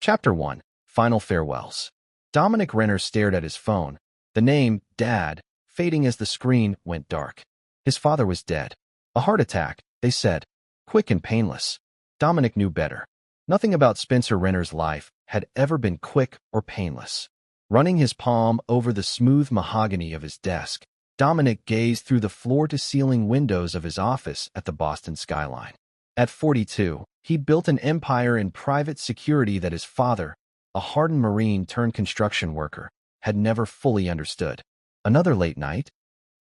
Chapter 1. Final Farewells. Dominic Renner stared at his phone, the name, Dad, fading as the screen went dark. His father was dead. A heart attack, they said. Quick and painless. Dominic knew better. Nothing about Spencer Renner's life had ever been quick or painless. Running his palm over the smooth mahogany of his desk, Dominic gazed through the floor-to-ceiling windows of his office at the Boston skyline. At 42, he'd built an empire in private security that his father, a hardened Marine turned construction worker, had never fully understood. Another late night?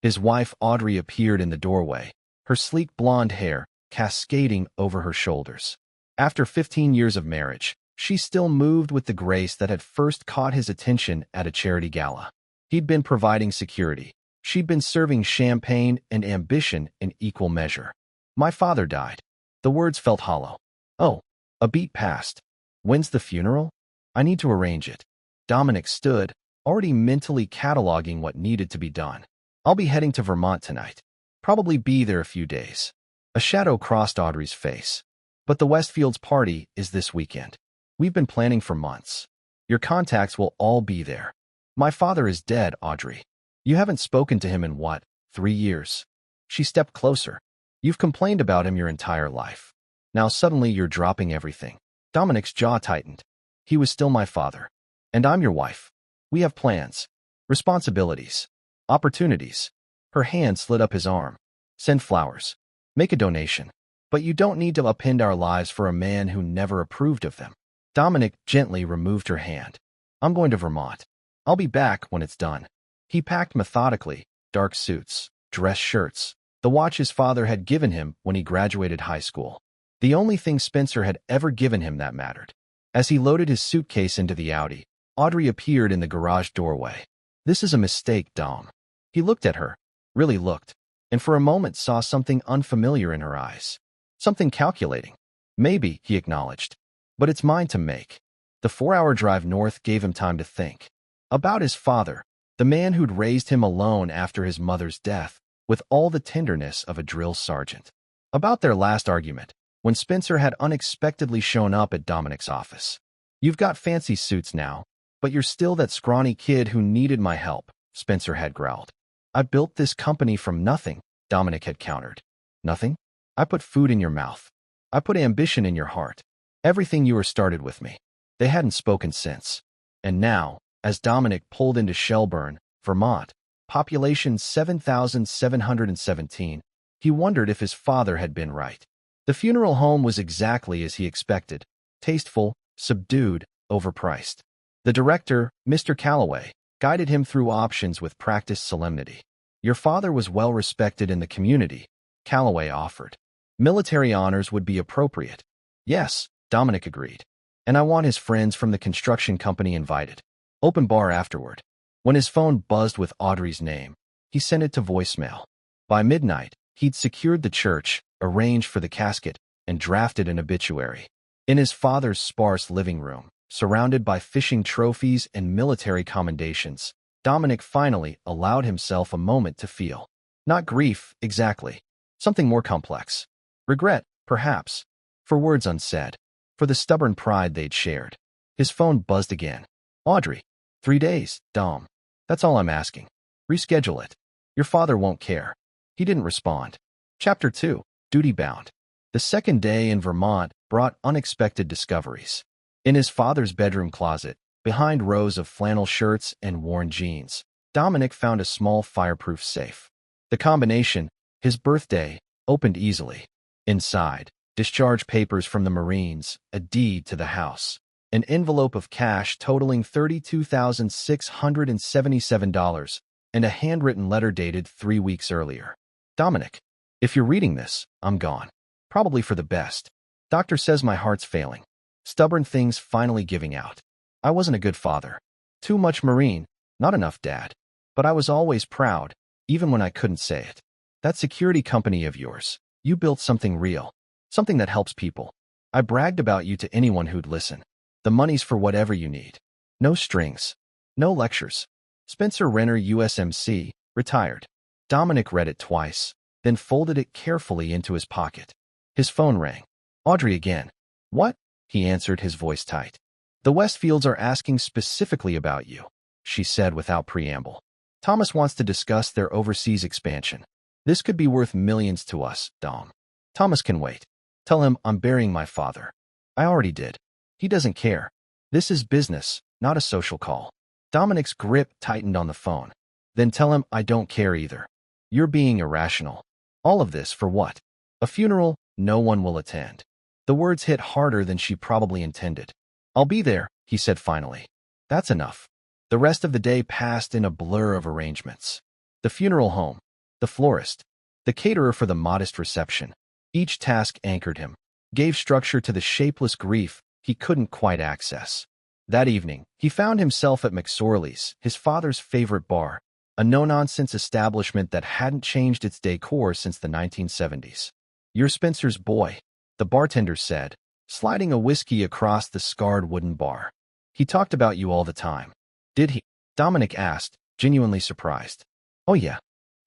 His wife Audrey appeared in the doorway, her sleek blonde hair cascading over her shoulders. After 15 years of marriage, she still moved with the grace that had first caught his attention at a charity gala. He'd been providing security. She'd been serving champagne and ambition in equal measure. My father died. The words felt hollow. Oh, a beat passed. When's the funeral? I need to arrange it. Dominic stood, already mentally cataloging what needed to be done. I'll be heading to Vermont tonight. Probably be there a few days. A shadow crossed Audrey's face. But the Westfields party is this weekend. We've been planning for months. Your contacts will all be there. My father is dead, Audrey. You haven't spoken to him in what, 3 years? She stepped closer. You've complained about him your entire life. Now suddenly you're dropping everything. Dominic's jaw tightened. He was still my father. And I'm your wife. We have plans, responsibilities, opportunities. Her hand slid up his arm. Send flowers. Make a donation. But you don't need to upend our lives for a man who never approved of them. Dominic gently removed her hand. I'm going to Vermont. I'll be back when it's done. He packed methodically, dark suits, dress shirts, the watch his father had given him when he graduated high school. The only thing Spencer had ever given him that mattered. As he loaded his suitcase into the Audi, Audrey appeared in the garage doorway. This is a mistake, Dom. He looked at her, really looked, and for a moment saw something unfamiliar in her eyes. Something calculating. Maybe, he acknowledged. But it's mine to make. The 4-hour drive north gave him time to think. About his father, the man who'd raised him alone after his mother's death, with all the tenderness of a drill sergeant. About their last argument, when Spencer had unexpectedly shown up at Dominic's office. You've got fancy suits now, but you're still that scrawny kid who needed my help, Spencer had growled. I built this company from nothing, Dominic had countered. Nothing? I put food in your mouth. I put ambition in your heart. Everything you were started with me. They hadn't spoken since. And now, as Dominic pulled into Shelburne, Vermont, population 7,717, he wondered if his father had been right. The funeral home was exactly as he expected, tasteful, subdued, overpriced. The director, Mr. Calloway, guided him through options with practiced solemnity. Your father was well respected in the community, Calloway offered. Military honors would be appropriate. Yes, Dominic agreed. And I want his friends from the construction company invited. Open bar afterward. When his phone buzzed with Audrey's name, he sent it to voicemail. By midnight, he'd secured the church, arranged for the casket, and drafted an obituary. In his father's sparse living room, surrounded by fishing trophies and military commendations, Dominic finally allowed himself a moment to feel. Not grief, exactly. Something more complex. Regret, perhaps. For words unsaid. For the stubborn pride they'd shared. His phone buzzed again. Audrey. 3 days, Dom. That's all I'm asking. Reschedule it. Your father won't care. He didn't respond. Chapter 2. Duty Bound. The second day in Vermont brought unexpected discoveries. In his father's bedroom closet, behind rows of flannel shirts and worn jeans, Dominic found a small fireproof safe. The combination, his birthday, opened easily. Inside, discharge papers from the Marines, a deed to the house, an envelope of cash totaling $32,677, and a handwritten letter dated 3 weeks earlier. Dominic, if you're reading this, I'm gone. Probably for the best. Doctor says my heart's failing. Stubborn things finally giving out. I wasn't a good father. Too much Marine, not enough dad. But I was always proud, even when I couldn't say it. That security company of yours, you built something real. Something that helps people. I bragged about you to anyone who'd listen. The money's for whatever you need. No strings. No lectures. Spencer Renner USMC, retired. Dominic read it twice, then folded it carefully into his pocket. His phone rang. Audrey again. What? He answered, his voice tight. The Westfields are asking specifically about you, she said without preamble. Thomas wants to discuss their overseas expansion. This could be worth millions to us, Dom. Thomas can wait. Tell him I'm burying my father. I already did. He doesn't care. This is business, not a social call. Dominic's grip tightened on the phone. Then tell him I don't care either. You're being irrational. All of this for what? A funeral no one will attend. The words hit harder than she probably intended. I'll be there, he said finally. That's enough. The rest of the day passed in a blur of arrangements. The funeral home, the florist, the caterer for the modest reception. Each task anchored him, gave structure to the shapeless grief he couldn't quite access. That evening, he found himself at McSorley's, his father's favorite bar, a no-nonsense establishment that hadn't changed its decor since the 1970s. You're Spencer's boy, the bartender said, sliding a whiskey across the scarred wooden bar. He talked about you all the time. Did he? Dominic asked, genuinely surprised. Oh yeah.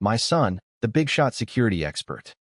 My son, the big-shot security expert.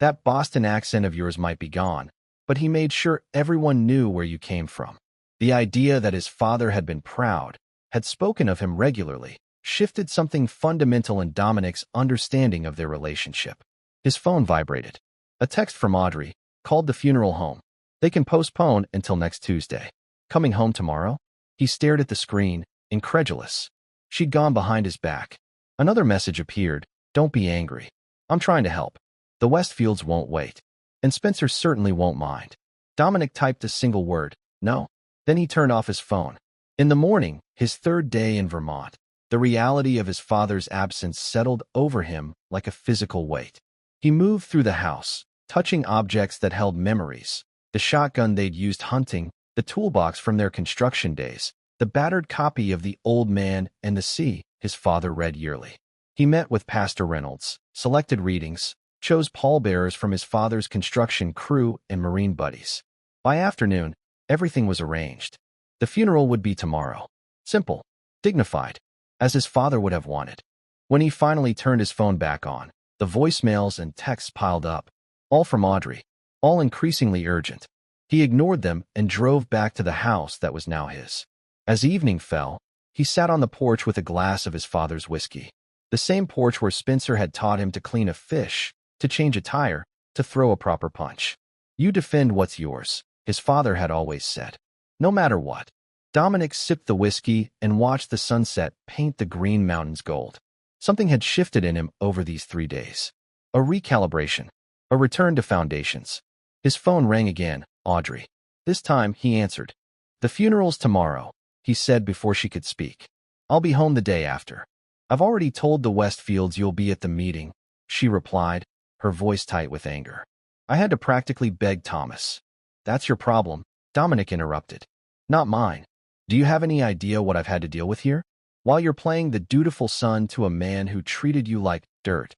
That Boston accent of yours might be gone, but he made sure everyone knew where you came from. The idea that his father had been proud, had spoken of him regularly, shifted something fundamental in Dominic's understanding of their relationship. His phone vibrated. A text from Audrey, called the funeral home. They can postpone until next Tuesday. Coming home tomorrow? He stared at the screen, incredulous. She'd gone behind his back. Another message appeared. Don't be angry. I'm trying to help. The Westfields won't wait. And Spencer certainly won't mind. Dominic typed a single word. No. Then he turned off his phone. In the morning, his third day in Vermont, the reality of his father's absence settled over him like a physical weight. He moved through the house, touching objects that held memories. The shotgun they'd used hunting, the toolbox from their construction days, the battered copy of The Old Man and the Sea his father read yearly. He met with Pastor Reynolds, selected readings, chose pallbearers from his father's construction crew and Marine buddies. By afternoon, everything was arranged. The funeral would be tomorrow. Simple, dignified, as his father would have wanted. When he finally turned his phone back on, the voicemails and texts piled up, all from Audrey, all increasingly urgent. He ignored them and drove back to the house that was now his. As evening fell, he sat on the porch with a glass of his father's whiskey. The same porch where Spencer had taught him to clean a fish, to change a tire, to throw a proper punch. You defend what's yours, his father had always said. No matter what. Dominic sipped the whiskey and watched the sunset paint the green mountains gold. Something had shifted in him over these 3 days. A recalibration. A return to foundations. His phone rang again. Audrey. This time, he answered. The funeral's tomorrow, he said before she could speak. I'll be home the day after. I've already told the Westfields you'll be at the meeting, she replied, her voice tight with anger. I had to practically beg Thomas. That's your problem, Dominic interrupted. Not mine. Do you have any idea what I've had to deal with here? While you're playing the dutiful son to a man who treated you like dirt.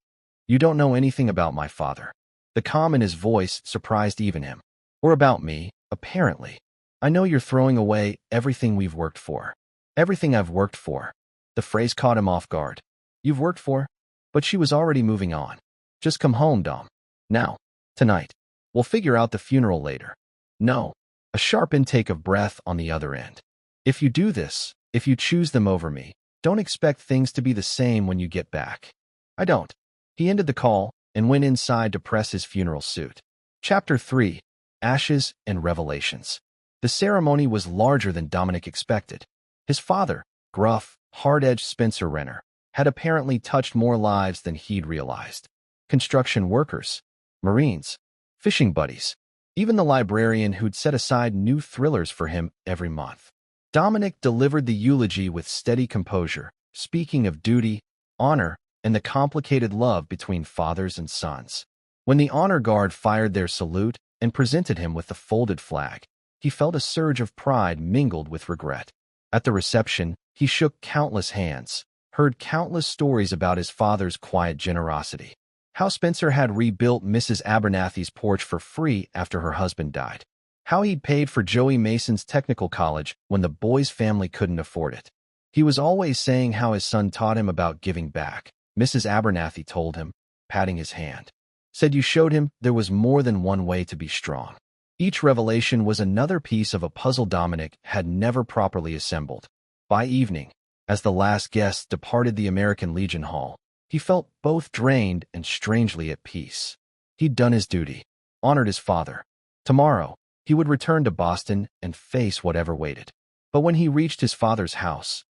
You don't know anything about my father. The calm in his voice surprised even him. Or about me, apparently. I know you're throwing away everything we've worked for. Everything I've worked for. The phrase caught him off guard. You've worked for? But she was already moving on. Just come home, Dom. Now. Tonight. We'll figure out the funeral later. No. A sharp intake of breath on the other end. If you do this, if you choose them over me, don't expect things to be the same when you get back. I don't. He ended the call and went inside to press his funeral suit. Chapter 3. Ashes and Revelations. The ceremony was larger than Dominic expected. His father, gruff, hard-edged Spencer Renner, had apparently touched more lives than he'd realized. Construction workers, Marines, fishing buddies, even the librarian who'd set aside new thrillers for him every month. Dominic delivered the eulogy with steady composure, speaking of duty, honor, and the complicated love between fathers and sons. When the honor guard fired their salute and presented him with the folded flag, he felt a surge of pride mingled with regret. At the reception, he shook countless hands, heard countless stories about his father's quiet generosity. How Spencer had rebuilt Mrs. Abernathy's porch for free after her husband died. How he'd paid for Joey Mason's technical college when the boy's family couldn't afford it. He was always saying how his son taught him about giving back, Mrs. Abernathy told him, patting his hand. Said you showed him there was more than one way to be strong. Each revelation was another piece of a puzzle Dominic had never properly assembled. By evening, as the last guests departed the American Legion Hall, he felt both drained and strangely at peace. He'd done his duty, honored his father. Tomorrow, he would return to Boston and face whatever waited. But when he reached his father's house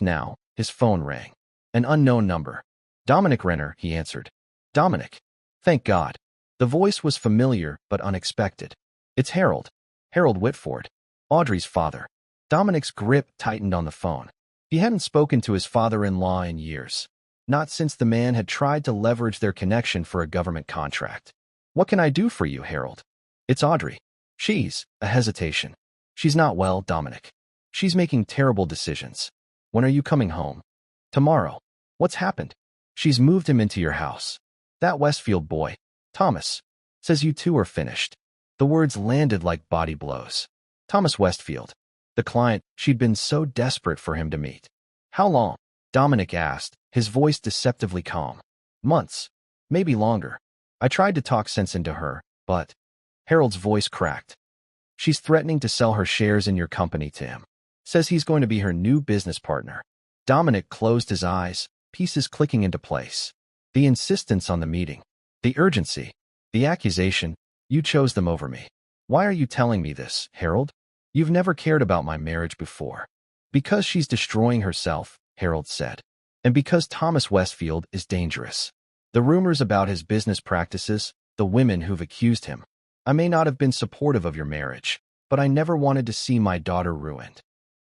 now, his phone rang. An unknown number. Dominic Renner, he answered. Dominic. Thank God. The voice was familiar but unexpected. It's Harold. Harold Whitford. Audrey's father. Dominic's grip tightened on the phone. He hadn't spoken to his father-in-law in years. Not since the man had tried to leverage their connection for a government contract. What can I do for you, Harold? It's Audrey. She's a hesitation. She's not well, Dominic. She's making terrible decisions. When are you coming home? Tomorrow. What's happened? She's moved him into your house. That Westfield boy, Thomas, says you two are finished. The words landed like body blows. Thomas Westfield, the client she'd been so desperate for him to meet. How long? Dominic asked, his voice deceptively calm. Months. Maybe longer. I tried to talk sense into her, but... Harold's voice cracked. She's threatening to sell her shares in your company to him. Says he's going to be her new business partner. Dominic closed his eyes, pieces clicking into place. The insistence on the meeting. The urgency. The accusation. You chose them over me. Why are you telling me this, Harold? You've never cared about my marriage before. Because she's destroying herself, Harold said. And because Thomas Westfield is dangerous. The rumors about his business practices, the women who've accused him. I may not have been supportive of your marriage, but I never wanted to see my daughter ruined.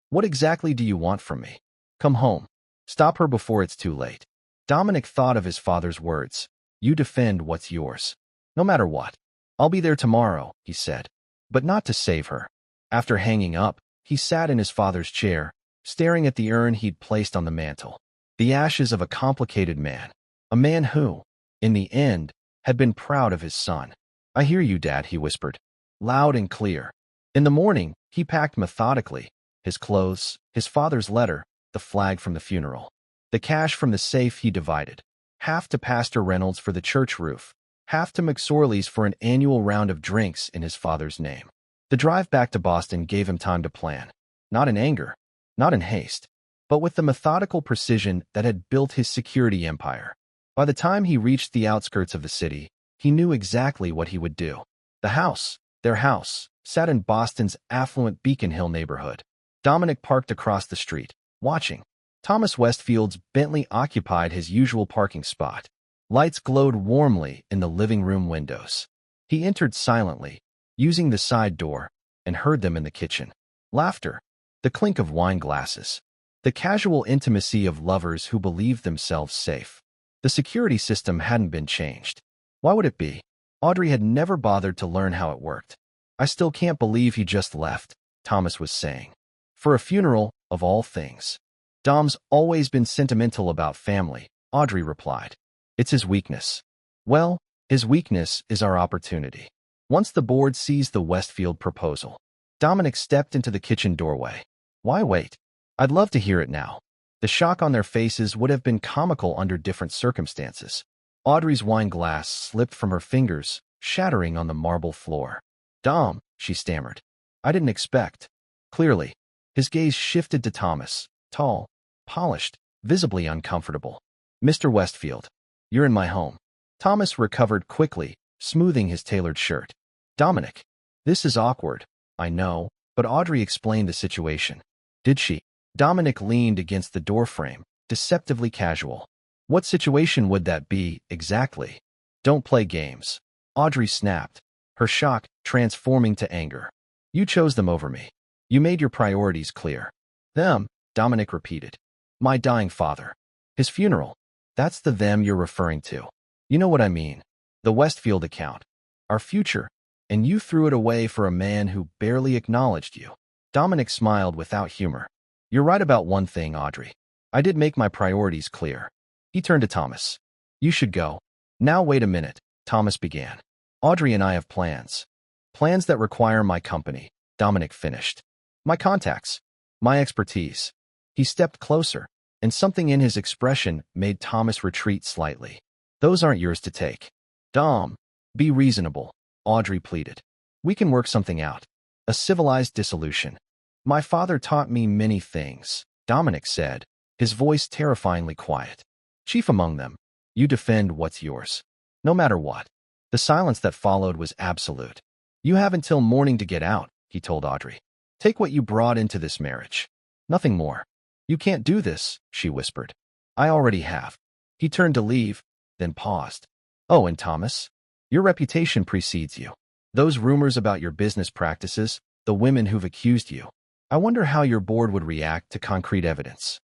What exactly do you want from me? Come home. Stop her before it's too late. Dominic thought of his father's words. You defend what's yours. No matter what. I'll be there tomorrow, he said. But not to save her. After hanging up, he sat in his father's chair, staring at the urn he'd placed on the mantel. The ashes of a complicated man. A man who, in the end, had been proud of his son. I hear you, Dad, he whispered. Loud and clear. In the morning, he packed methodically. His clothes, his father's letter, the flag from the funeral. The cash from the safe he divided. Half to Pastor Reynolds for the church roof. Half to McSorley's for an annual round of drinks in his father's name. The drive back to Boston gave him time to plan. Not in anger. Not in haste. But with the methodical precision that had built his security empire. By the time he reached the outskirts of the city, he knew exactly what he would do. The house, their house, sat in Boston's affluent Beacon Hill neighborhood. Dominic parked across the street, watching. Thomas Westfield's Bentley occupied his usual parking spot. Lights glowed warmly in the living room windows. He entered silently, using the side door, and heard them in the kitchen. Laughter. The clink of wine glasses. The casual intimacy of lovers who believed themselves safe. The security system hadn't been changed. Why would it be? Audrey had never bothered to learn how it worked. I still can't believe he just left, Thomas was saying. For a funeral, of all things. Dom's always been sentimental about family, Audrey replied. It's his weakness. Well, his weakness is our opportunity. Once the board sees the Westfield proposal, Dominic stepped into the kitchen doorway. Why wait? I'd love to hear it now. The shock on their faces would have been comical under different circumstances. Audrey's wine glass slipped from her fingers, shattering on the marble floor. Dom, she stammered. I didn't expect. Clearly. His gaze shifted to Thomas, tall, polished, visibly uncomfortable. Mr. Westfield, you're in my home. Thomas recovered quickly, smoothing his tailored shirt. Dominic, this is awkward, I know, but Audrey explained the situation. Did she? Dominic leaned against the doorframe, deceptively casual. What situation would that be, exactly? Don't play games. Audrey snapped, her shock transforming to anger. You chose them over me. You made your priorities clear. Them, Dominic repeated. My dying father. His funeral. That's the them you're referring to. You know what I mean. The Westfield account. Our future. And you threw it away for a man who barely acknowledged you. Dominic smiled without humor. You're right about one thing, Audrey. I did make my priorities clear. He turned to Thomas. You should go. Now wait a minute, Thomas began. Audrey and I have plans. Plans that require my company, Dominic finished. My contacts. My expertise. He stepped closer, and something in his expression made Thomas retreat slightly. Those aren't yours to take. Dom, be reasonable, Audrey pleaded. We can work something out. A civilized dissolution. My father taught me many things, Dominic said, his voice terrifyingly quiet. Chief among them, you defend what's yours. No matter what. The silence that followed was absolute. You have until morning to get out, he told Audrey. Take what you brought into this marriage. Nothing more. You can't do this, she whispered. I already have. He turned to leave, then paused. Oh, and Thomas? Your reputation precedes you. Those rumors about your business practices, the women who've accused you. I wonder how your board would react to concrete evidence.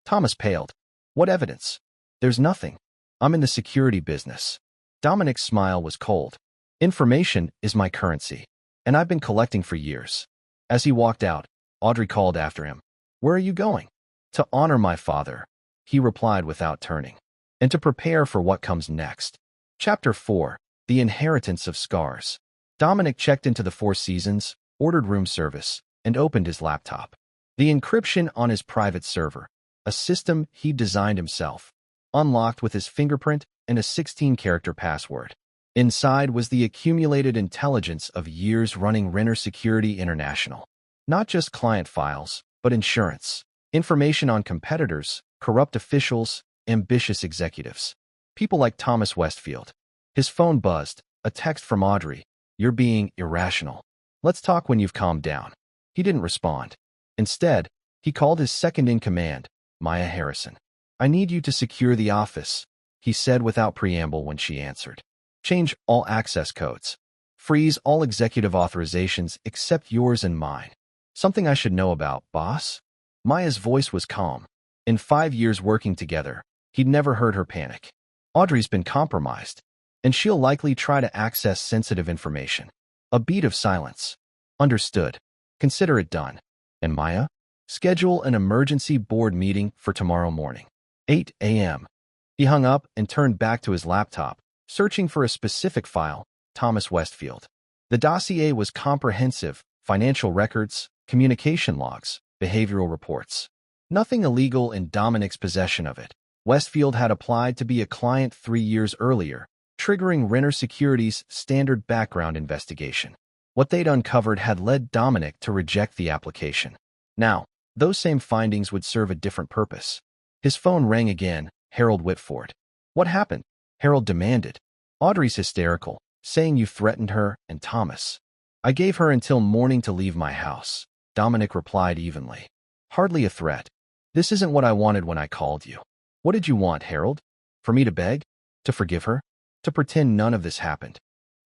Thomas paled. What evidence? There's nothing. I'm in the security business. Dominic's smile was cold. Information is my currency, and I've been collecting for years. As he walked out, Audrey called after him. Where are you going? To honor my father, he replied without turning, and to prepare for what comes next. Chapter 4. The Inheritance of Scars. Dominic checked into the Four Seasons, ordered room service, and opened his laptop. The encryption on his private server, a system he designed himself, unlocked with his fingerprint and a 16-character password. Inside was the accumulated intelligence of years running Renner Security International. Not just client files, but insurance, information on competitors, corrupt officials, ambitious executives. People like Thomas Westfield. His phone buzzed, a text from Audrey. You're being irrational. Let's talk when you've calmed down. He didn't respond. Instead, he called his second-in-command, Maya Harrison. I need you to secure the office, he said without preamble when she answered. Change all access codes. Freeze all executive authorizations except yours and mine. Something I should know about, boss? Maya's voice was calm. In 5 years working together, he'd never heard her panic. Audrey's been compromised, and she'll likely try to access sensitive information. A beat of silence. Understood. Consider it done. And Maya? Schedule an emergency board meeting for tomorrow morning. 8 a.m. He hung up and turned back to his laptop, searching for a specific file, Thomas Westfield. The dossier was comprehensive: financial records, communication logs, behavioral reports. Nothing illegal in Dominic's possession of it. Westfield had applied to be a client 3 years earlier, triggering Renner Security's standard background investigation. What they'd uncovered had led Dominic to reject the application. Now, those same findings would serve a different purpose. His phone rang again. Harold Whitford. What happened? Harold demanded. Audrey's hysterical, saying you threatened her and Thomas. I gave her until morning to leave my house, Dominic replied evenly. Hardly a threat. This isn't what I wanted when I called you. What did you want, Harold? For me to beg? To forgive her? To pretend none of this happened?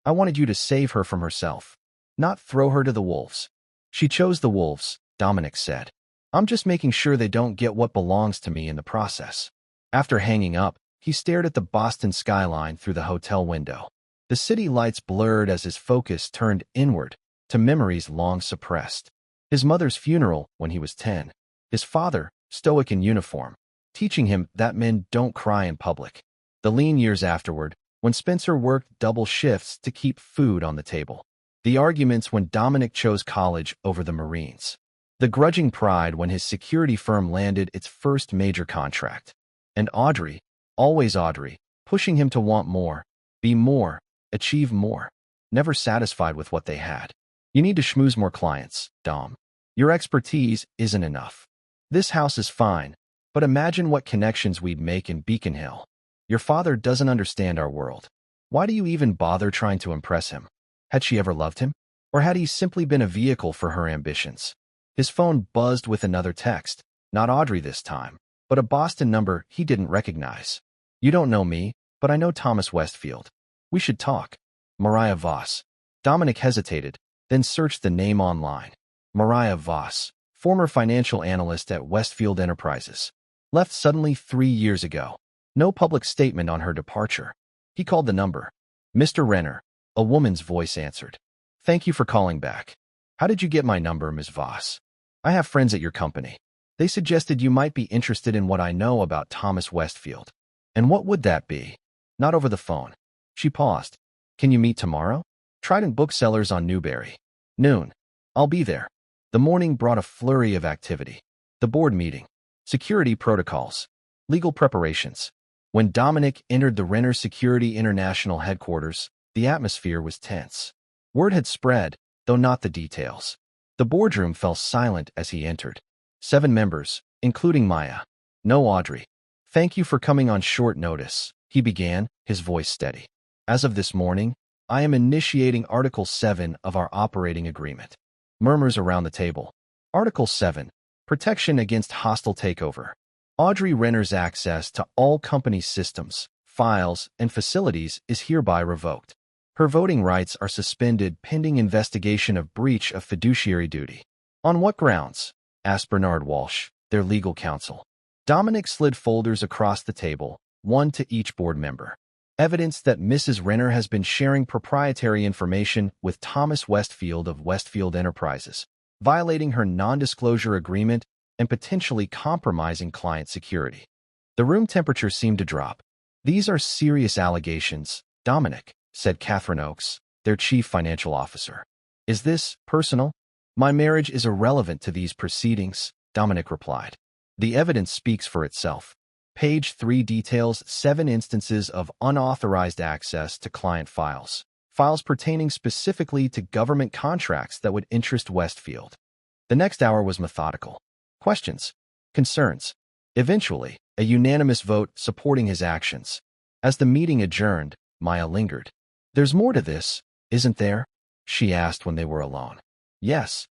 I wanted you to save her from herself, not throw her to the wolves. She chose the wolves, Dominic said. I'm just making sure they don't get what belongs to me in the process. After hanging up, he stared at the Boston skyline through the hotel window. The city lights blurred as his focus turned inward, to memories long suppressed. His mother's funeral when he was 10. His father, stoic in uniform, teaching him that men don't cry in public. The lean years afterward, when Spencer worked double shifts to keep food on the table. The arguments when Dominic chose college over the Marines. The grudging pride when his security firm landed its first major contract. And Audrey, always Audrey, pushing him to want more, be more, achieve more, never satisfied with what they had. You need to schmooze more clients, Dom. Your expertise isn't enough. This house is fine, but imagine what connections we'd make in Beacon Hill. Your father doesn't understand our world. Why do you even bother trying to impress him? Had she ever loved him? Or had he simply been a vehicle for her ambitions? His phone buzzed with another text, not Audrey this time, but a Boston number he didn't recognize. You don't know me, but I know Thomas Westfield. We should talk. Mariah Voss. Dominic hesitated, then searched the name online. Mariah Voss, former financial analyst at Westfield Enterprises. Left suddenly 3 years ago. No public statement on her departure. He called the number. Mr. Renner, a woman's voice answered. Thank you for calling back. How did you get my number, Ms. Voss? I have friends at your company. They suggested you might be interested in what I know about Thomas Westfield. And what would that be? Not over the phone. She paused. Can you meet tomorrow? Trident Booksellers on Newberry. Noon. I'll be there. The morning brought a flurry of activity. The board meeting. Security protocols. Legal preparations. When Dominic entered the Renner Security International headquarters, the atmosphere was tense. Word had spread, though not the details. The boardroom fell silent as he entered. 7 members, including Maya. No Audrey. Thank you for coming on short notice, he began, his voice steady. As of this morning, I am initiating Article 7 of our operating agreement. Murmurs around the table. Article 7. Protection against hostile takeover. Audrey Renner's access to all company systems, files, and facilities is hereby revoked. Her voting rights are suspended pending investigation of breach of fiduciary duty. On what grounds? Asked Bernard Walsh, their legal counsel. Dominic slid folders across the table, one to each board member. Evidence that Mrs. Renner has been sharing proprietary information with Thomas Westfield of Westfield Enterprises, violating her non-disclosure agreement and potentially compromising client security. The room temperature seemed to drop. These are serious allegations, Dominic, said Catherine Oakes, their chief financial officer. Is this personal? My marriage is irrelevant to these proceedings, Dominic replied. The evidence speaks for itself. Page 3 details 7 instances of unauthorized access to client files, files pertaining specifically to government contracts that would interest Westfield. The next hour was methodical. Questions, concerns. Eventually, a unanimous vote supporting his actions. As the meeting adjourned, Maya lingered. There's more to this, isn't there? She asked when they were alone. Yes.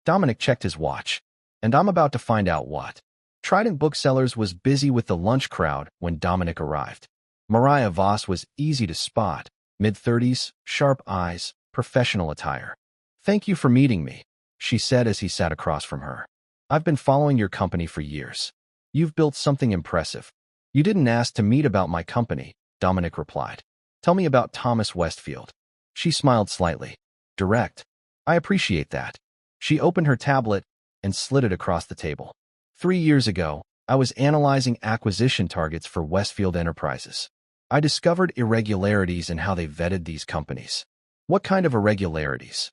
Dominic checked his watch. And I'm about to find out what. Trident Booksellers was busy with the lunch crowd when Dominic arrived. Mariah Voss was easy to spot, mid-30s, sharp eyes, professional attire. Thank you for meeting me, she said as he sat across from her. I've been following your company for years. You've built something impressive. You didn't ask to meet about my company, Dominic replied. Tell me about Thomas Westfield. She smiled slightly. Direct. I appreciate that. She opened her tablet and slid it across the table. 3 years ago, I was analyzing acquisition targets for Westfield Enterprises. I discovered irregularities in how they vetted these companies. What kind of irregularities?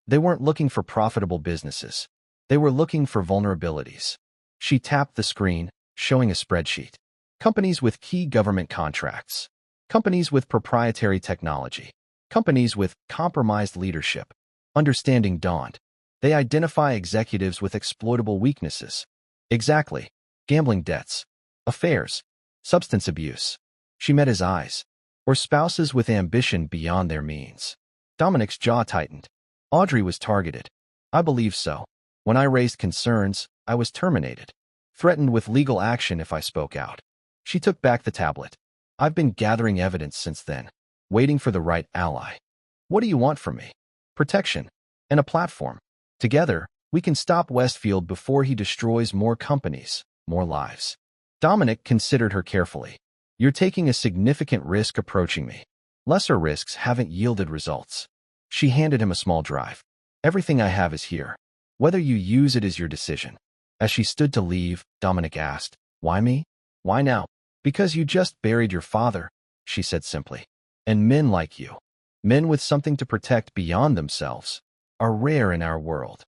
They weren't looking for profitable businesses. They were looking for vulnerabilities. She tapped the screen, showing a spreadsheet. Companies with key government contracts. Companies with proprietary technology. Companies with compromised leadership. Understanding dawned. They identify executives with exploitable weaknesses. Exactly. Gambling debts. Affairs. Substance abuse. She met his eyes. Or spouses with ambition beyond their means. Dominic's jaw tightened. Audrey was targeted. I believe so. When I raised concerns, I was terminated. Threatened with legal action if I spoke out. She took back the tablet. I've been gathering evidence since then, waiting for the right ally. What do you want from me? Protection. And a platform. Together, we can stop Westfield before he destroys more companies, more lives. Dominic considered her carefully. You're taking a significant risk approaching me. Lesser risks haven't yielded results. She handed him a small drive. Everything I have is here. Whether you use it is your decision. As she stood to leave, Dominic asked, Why me? Why now? Because you just buried your father, she said simply. And men like you, men with something to protect beyond themselves, are rare in our world.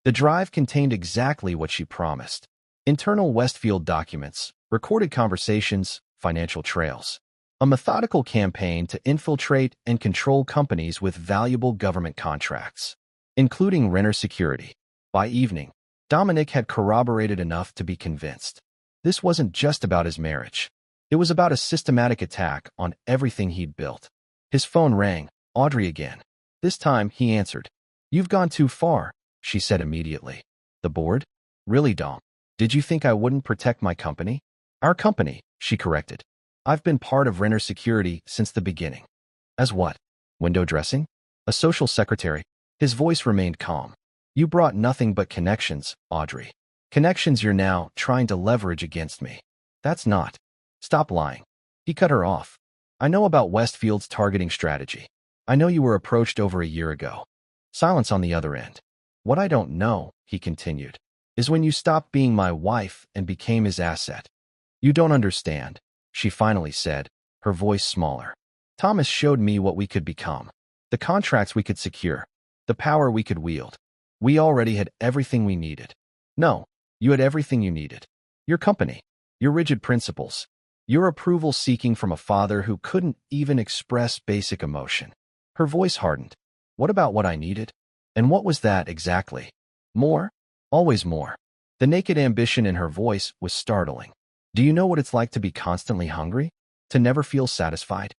The drive contained exactly what she promised. Internal Westfield documents, recorded conversations, financial trails. A methodical campaign to infiltrate and control companies with valuable government contracts, including Renner Security. By evening, Dominic had corroborated enough to be convinced. This wasn't just about his marriage. It was about a systematic attack on everything he'd built. His phone rang, Audrey again. This time, he answered. You've gone too far, she said immediately. The board? Really, Dom? Did you think I wouldn't protect my company? Our company, she corrected. I've been part of Renner Security since the beginning. As what? Window dressing? A social secretary? His voice remained calm. You brought nothing but connections, Audrey. Connections you're now trying to leverage against me. That's not. Stop lying. He cut her off. I know about Westfield's targeting strategy. I know you were approached over a year ago. Silence on the other end. What I don't know, he continued, is when you stopped being my wife and became his asset. You don't understand, she finally said, her voice smaller. Thomas showed me what we could become. The contracts we could secure. The power we could wield. We already had everything we needed. No, you had everything you needed. Your company. Your rigid principles. Your approval seeking from a father who couldn't even express basic emotion. Her voice hardened. What about what I needed? And what was that exactly? More? Always more. The naked ambition in her voice was startling. Do you know what it's like to be constantly hungry? To never feel satisfied?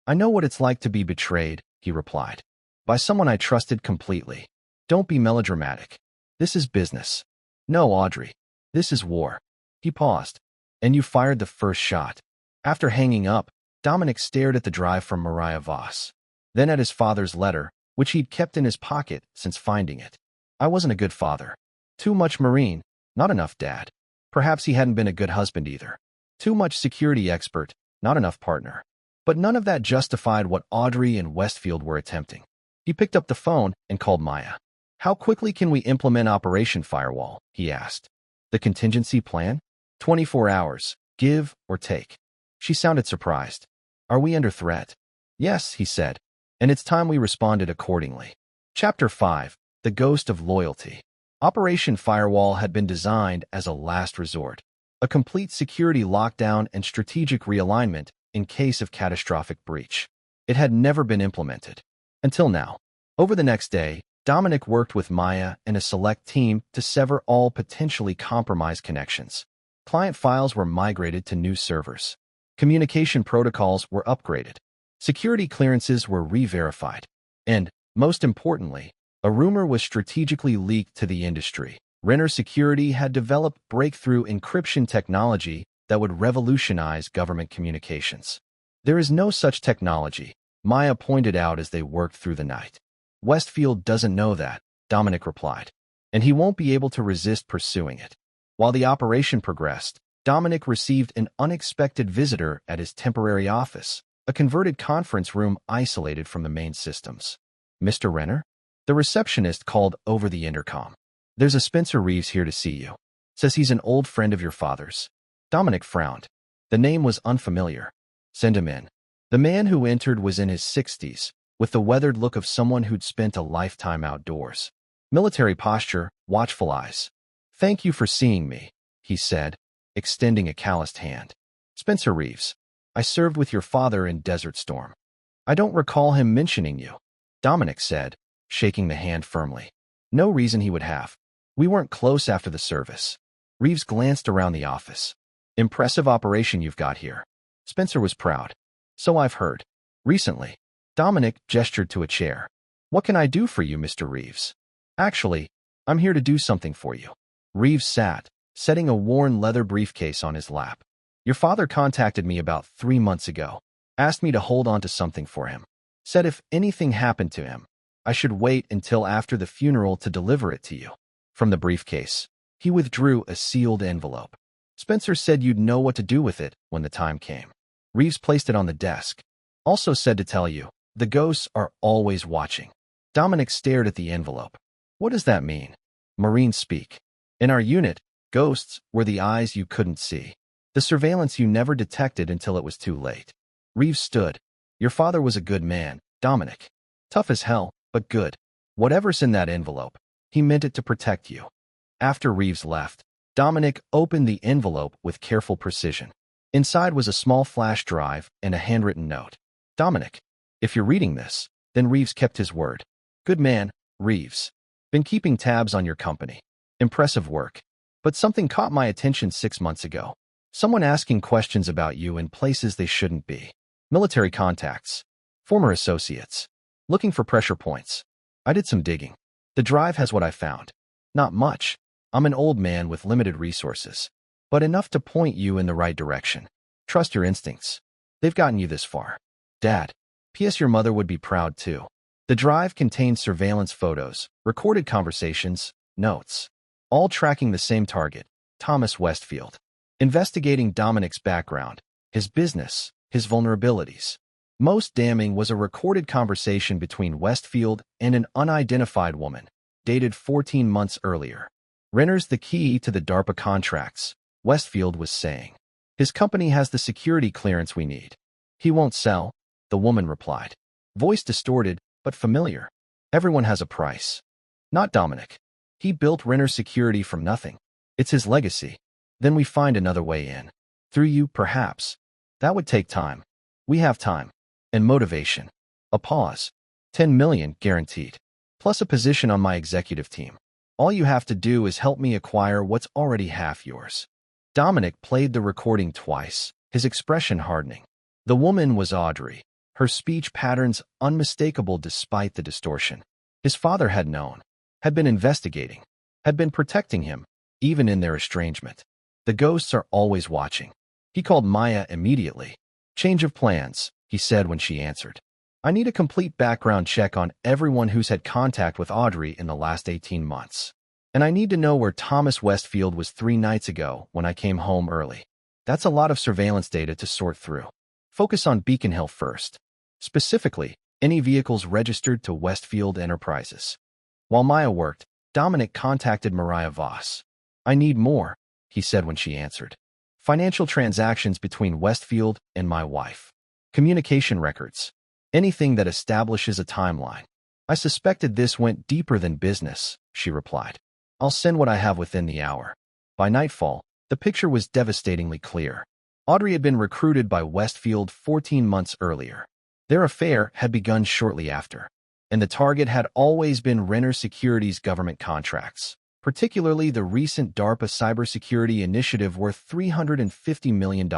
I know what it's like to be betrayed, he replied. By someone I trusted completely. Don't be melodramatic. This is business. No, Audrey. This is war. He paused. And you fired the first shot. After hanging up, Dominic stared at the drive from Mariah Voss. Then at his father's letter, which he'd kept in his pocket since finding it. I wasn't a good father. Too much Marine, not enough dad. Perhaps he hadn't been a good husband either. Too much security expert, not enough partner. But none of that justified what Audrey and Westfield were attempting. He picked up the phone and called Maya. How quickly can we implement Operation Firewall? He asked. The contingency plan? 24 hours, give or take. She sounded surprised. Are we under threat? Yes, he said. And it's time we responded accordingly. Chapter 5. The Ghost of Loyalty. Operation Firewall had been designed as a last resort, a complete security lockdown and strategic realignment in case of catastrophic breach. It had never been implemented. Until now. Over the next day, Dominic worked with Maya and a select team to sever all potentially compromised connections. Client files were migrated to new servers. Communication protocols were upgraded. Security clearances were re-verified. And, most importantly, a rumor was strategically leaked to the industry. Renner Security had developed breakthrough encryption technology that would revolutionize government communications. There is no such technology, Maya pointed out as they worked through the night. Westfield doesn't know that, Dominic replied, and he won't be able to resist pursuing it. While the operation progressed, Dominic received an unexpected visitor at his temporary office, a converted conference room isolated from the main systems. Mr. Renner? The receptionist called over the intercom. There's a Spencer Reeves here to see you. Says he's an old friend of your father's. Dominic frowned. The name was unfamiliar. Send him in. The man who entered was in his 60s, with the weathered look of someone who'd spent a lifetime outdoors. Military posture, watchful eyes. Thank you for seeing me, he said, extending a calloused hand. Spencer Reeves. I served with your father in Desert Storm. I don't recall him mentioning you, Dominic said, shaking the hand firmly. No reason he would have. We weren't close after the service. Reeves glanced around the office. Impressive operation you've got here. Spencer was proud. So I've heard. Recently. Dominic gestured to a chair. What can I do for you, Mr. Reeves? Actually, I'm here to do something for you. Reeves sat, setting a worn leather briefcase on his lap. Your father contacted me about 3 months ago. Asked me to hold on to something for him. Said if anything happened to him, I should wait until after the funeral to deliver it to you. From the briefcase, he withdrew a sealed envelope. Spencer said you'd know what to do with it when the time came. Reeves placed it on the desk. Also said to tell you, the ghosts are always watching. Dominic stared at the envelope. What does that mean? Marines speak. In our unit, ghosts were the eyes you couldn't see. The surveillance you never detected until it was too late. Reeves stood. Your father was a good man, Dominic. Tough as hell, but good. Whatever's in that envelope, he meant it to protect you. After Reeves left, Dominic opened the envelope with careful precision. Inside was a small flash drive and a handwritten note. Dominic, if you're reading this, then Reeves kept his word. Good man, Reeves. Been keeping tabs on your company. Impressive work. But something caught my attention 6 months ago. Someone asking questions about you in places they shouldn't be. Military contacts. Former associates. Looking for pressure points. I did some digging. The drive has what I found. Not much. I'm an old man with limited resources. But enough to point you in the right direction. Trust your instincts. They've gotten you this far. Dad. P.S. Your mother would be proud too. The drive contains surveillance photos, recorded conversations, notes. All tracking the same target, Thomas Westfield. Investigating Dominic's background, his business, his vulnerabilities. Most damning was a recorded conversation between Westfield and an unidentified woman, dated 14 months earlier. Renner's the key to the DARPA contracts, Westfield was saying. His company has the security clearance we need. He won't sell, the woman replied. Voice distorted, but familiar. Everyone has a price. Not Dominic. He built Renner Security from nothing. It's his legacy. Then we find another way in. Through you, perhaps. That would take time. We have time. And motivation. A pause. $10 million guaranteed. Plus a position on my executive team. All you have to do is help me acquire what's already half yours. Dominic played the recording twice, his expression hardening. The woman was Audrey, her speech patterns unmistakable despite the distortion. His father had known, had been investigating, had been protecting him, even in their estrangement. The ghosts are always watching. He called Maya immediately. Change of plans, he said when she answered. I need a complete background check on everyone who's had contact with Audrey in the last 18 months. And I need to know where Thomas Westfield was 3 nights ago when I came home early. That's a lot of surveillance data to sort through. Focus on Beacon Hill first. Specifically, any vehicles registered to Westfield Enterprises. While Maya worked, Dominic contacted Mariah Voss. I need more, he said when she answered. Financial transactions between Westfield and my wife. Communication records. Anything that establishes a timeline. I suspected this went deeper than business, she replied. I'll send what I have within the hour. By nightfall, the picture was devastatingly clear. Audrey had been recruited by Westfield 14 months earlier. Their affair had begun shortly after, and the target had always been Renner Securities government contracts, particularly the recent DARPA cybersecurity initiative worth $350 million.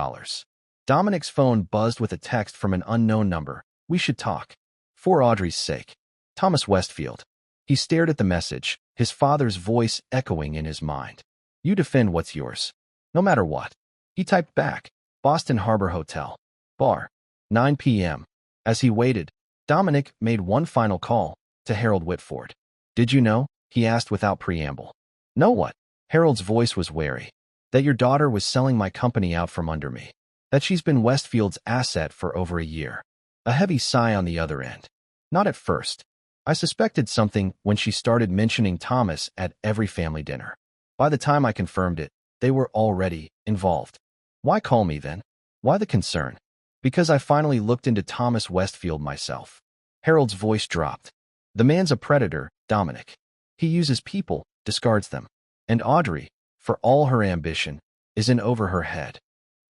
Dominic's phone buzzed with a text from an unknown number. We should talk. For Audrey's sake. Thomas Westfield. He stared at the message, his father's voice echoing in his mind. You defend what's yours. No matter what. He typed back. Boston Harbor Hotel. Bar. 9 p.m. As he waited, Dominic made one final call to Harold Whitford. Did you know? He asked without preamble. Know what? Harold's voice was wary. That your daughter was selling my company out from under me. That she's been Westfield's asset for over a year. A heavy sigh on the other end. Not at first. I suspected something when she started mentioning Thomas at every family dinner. By the time I confirmed it, they were already involved. Why call me then? Why the concern? Because I finally looked into Thomas Westfield myself. Harold's voice dropped. The man's a predator, Dominic. He uses people, discards them. And Audrey, for all her ambition, is in over her head.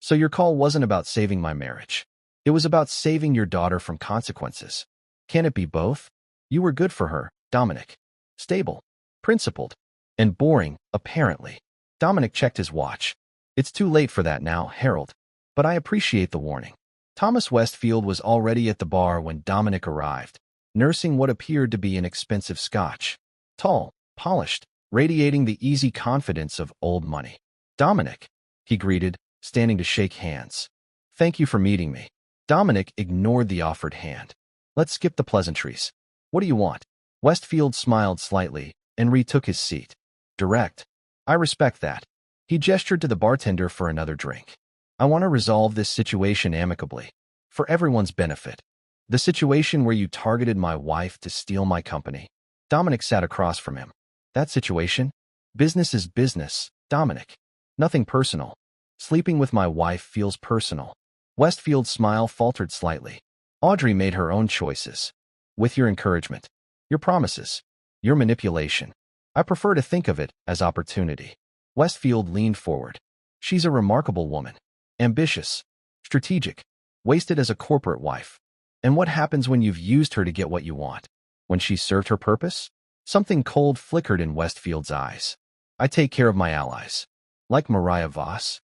So your call wasn't about saving my marriage. It was about saving your daughter from consequences. Can it be both? You were good for her, Dominic. Stable, principled, and boring, apparently. Dominic checked his watch. It's too late for that now, Harold. But I appreciate the warning. Thomas Westfield was already at the bar when Dominic arrived, nursing what appeared to be an expensive scotch. Tall, polished, radiating the easy confidence of old money. Dominic, he greeted, standing to shake hands. Thank you for meeting me. Dominic ignored the offered hand. Let's skip the pleasantries. What do you want? Westfield smiled slightly and retook his seat. Direct. I respect that. He gestured to the bartender for another drink. I want to resolve this situation amicably. For everyone's benefit. The situation where you targeted my wife to steal my company. Dominic sat across from him. That situation? Business is business, Dominic. Nothing personal. Sleeping with my wife feels personal. Westfield's smile faltered slightly. Audrey made her own choices. With your encouragement. Your promises. Your manipulation. I prefer to think of it as opportunity. Westfield leaned forward. She's a remarkable woman. Ambitious. Strategic. Wasted as a corporate wife. And what happens when you've used her to get what you want? When she's served her purpose? Something cold flickered in Westfield's eyes. I take care of my allies. Like Mariah Voss.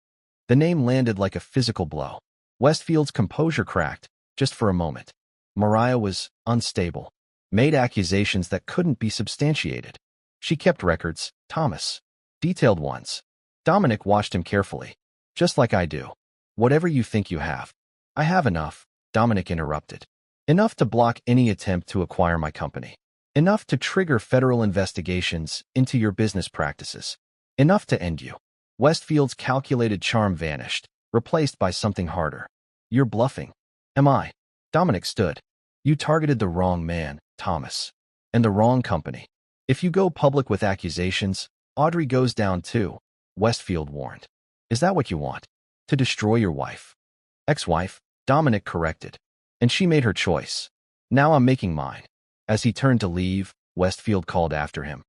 The name landed like a physical blow. Westfield's composure cracked, just for a moment. Mariah was unstable. Made accusations that couldn't be substantiated. She kept records, Thomas. Detailed ones. Dominic watched him carefully. Just like I do. Whatever you think you have. I have enough, Dominic interrupted. Enough to block any attempt to acquire my company. Enough to trigger federal investigations into your business practices. Enough to end you. Westfield's calculated charm vanished, replaced by something harder. You're bluffing. Am I? Dominic stood. You targeted the wrong man, Thomas. And the wrong company. If you go public with accusations, Audrey goes down too, Westfield warned. Is that what you want? To destroy your wife? Ex-wife, Dominic corrected. And she made her choice. Now I'm making mine. As he turned to leave, Westfield called after him.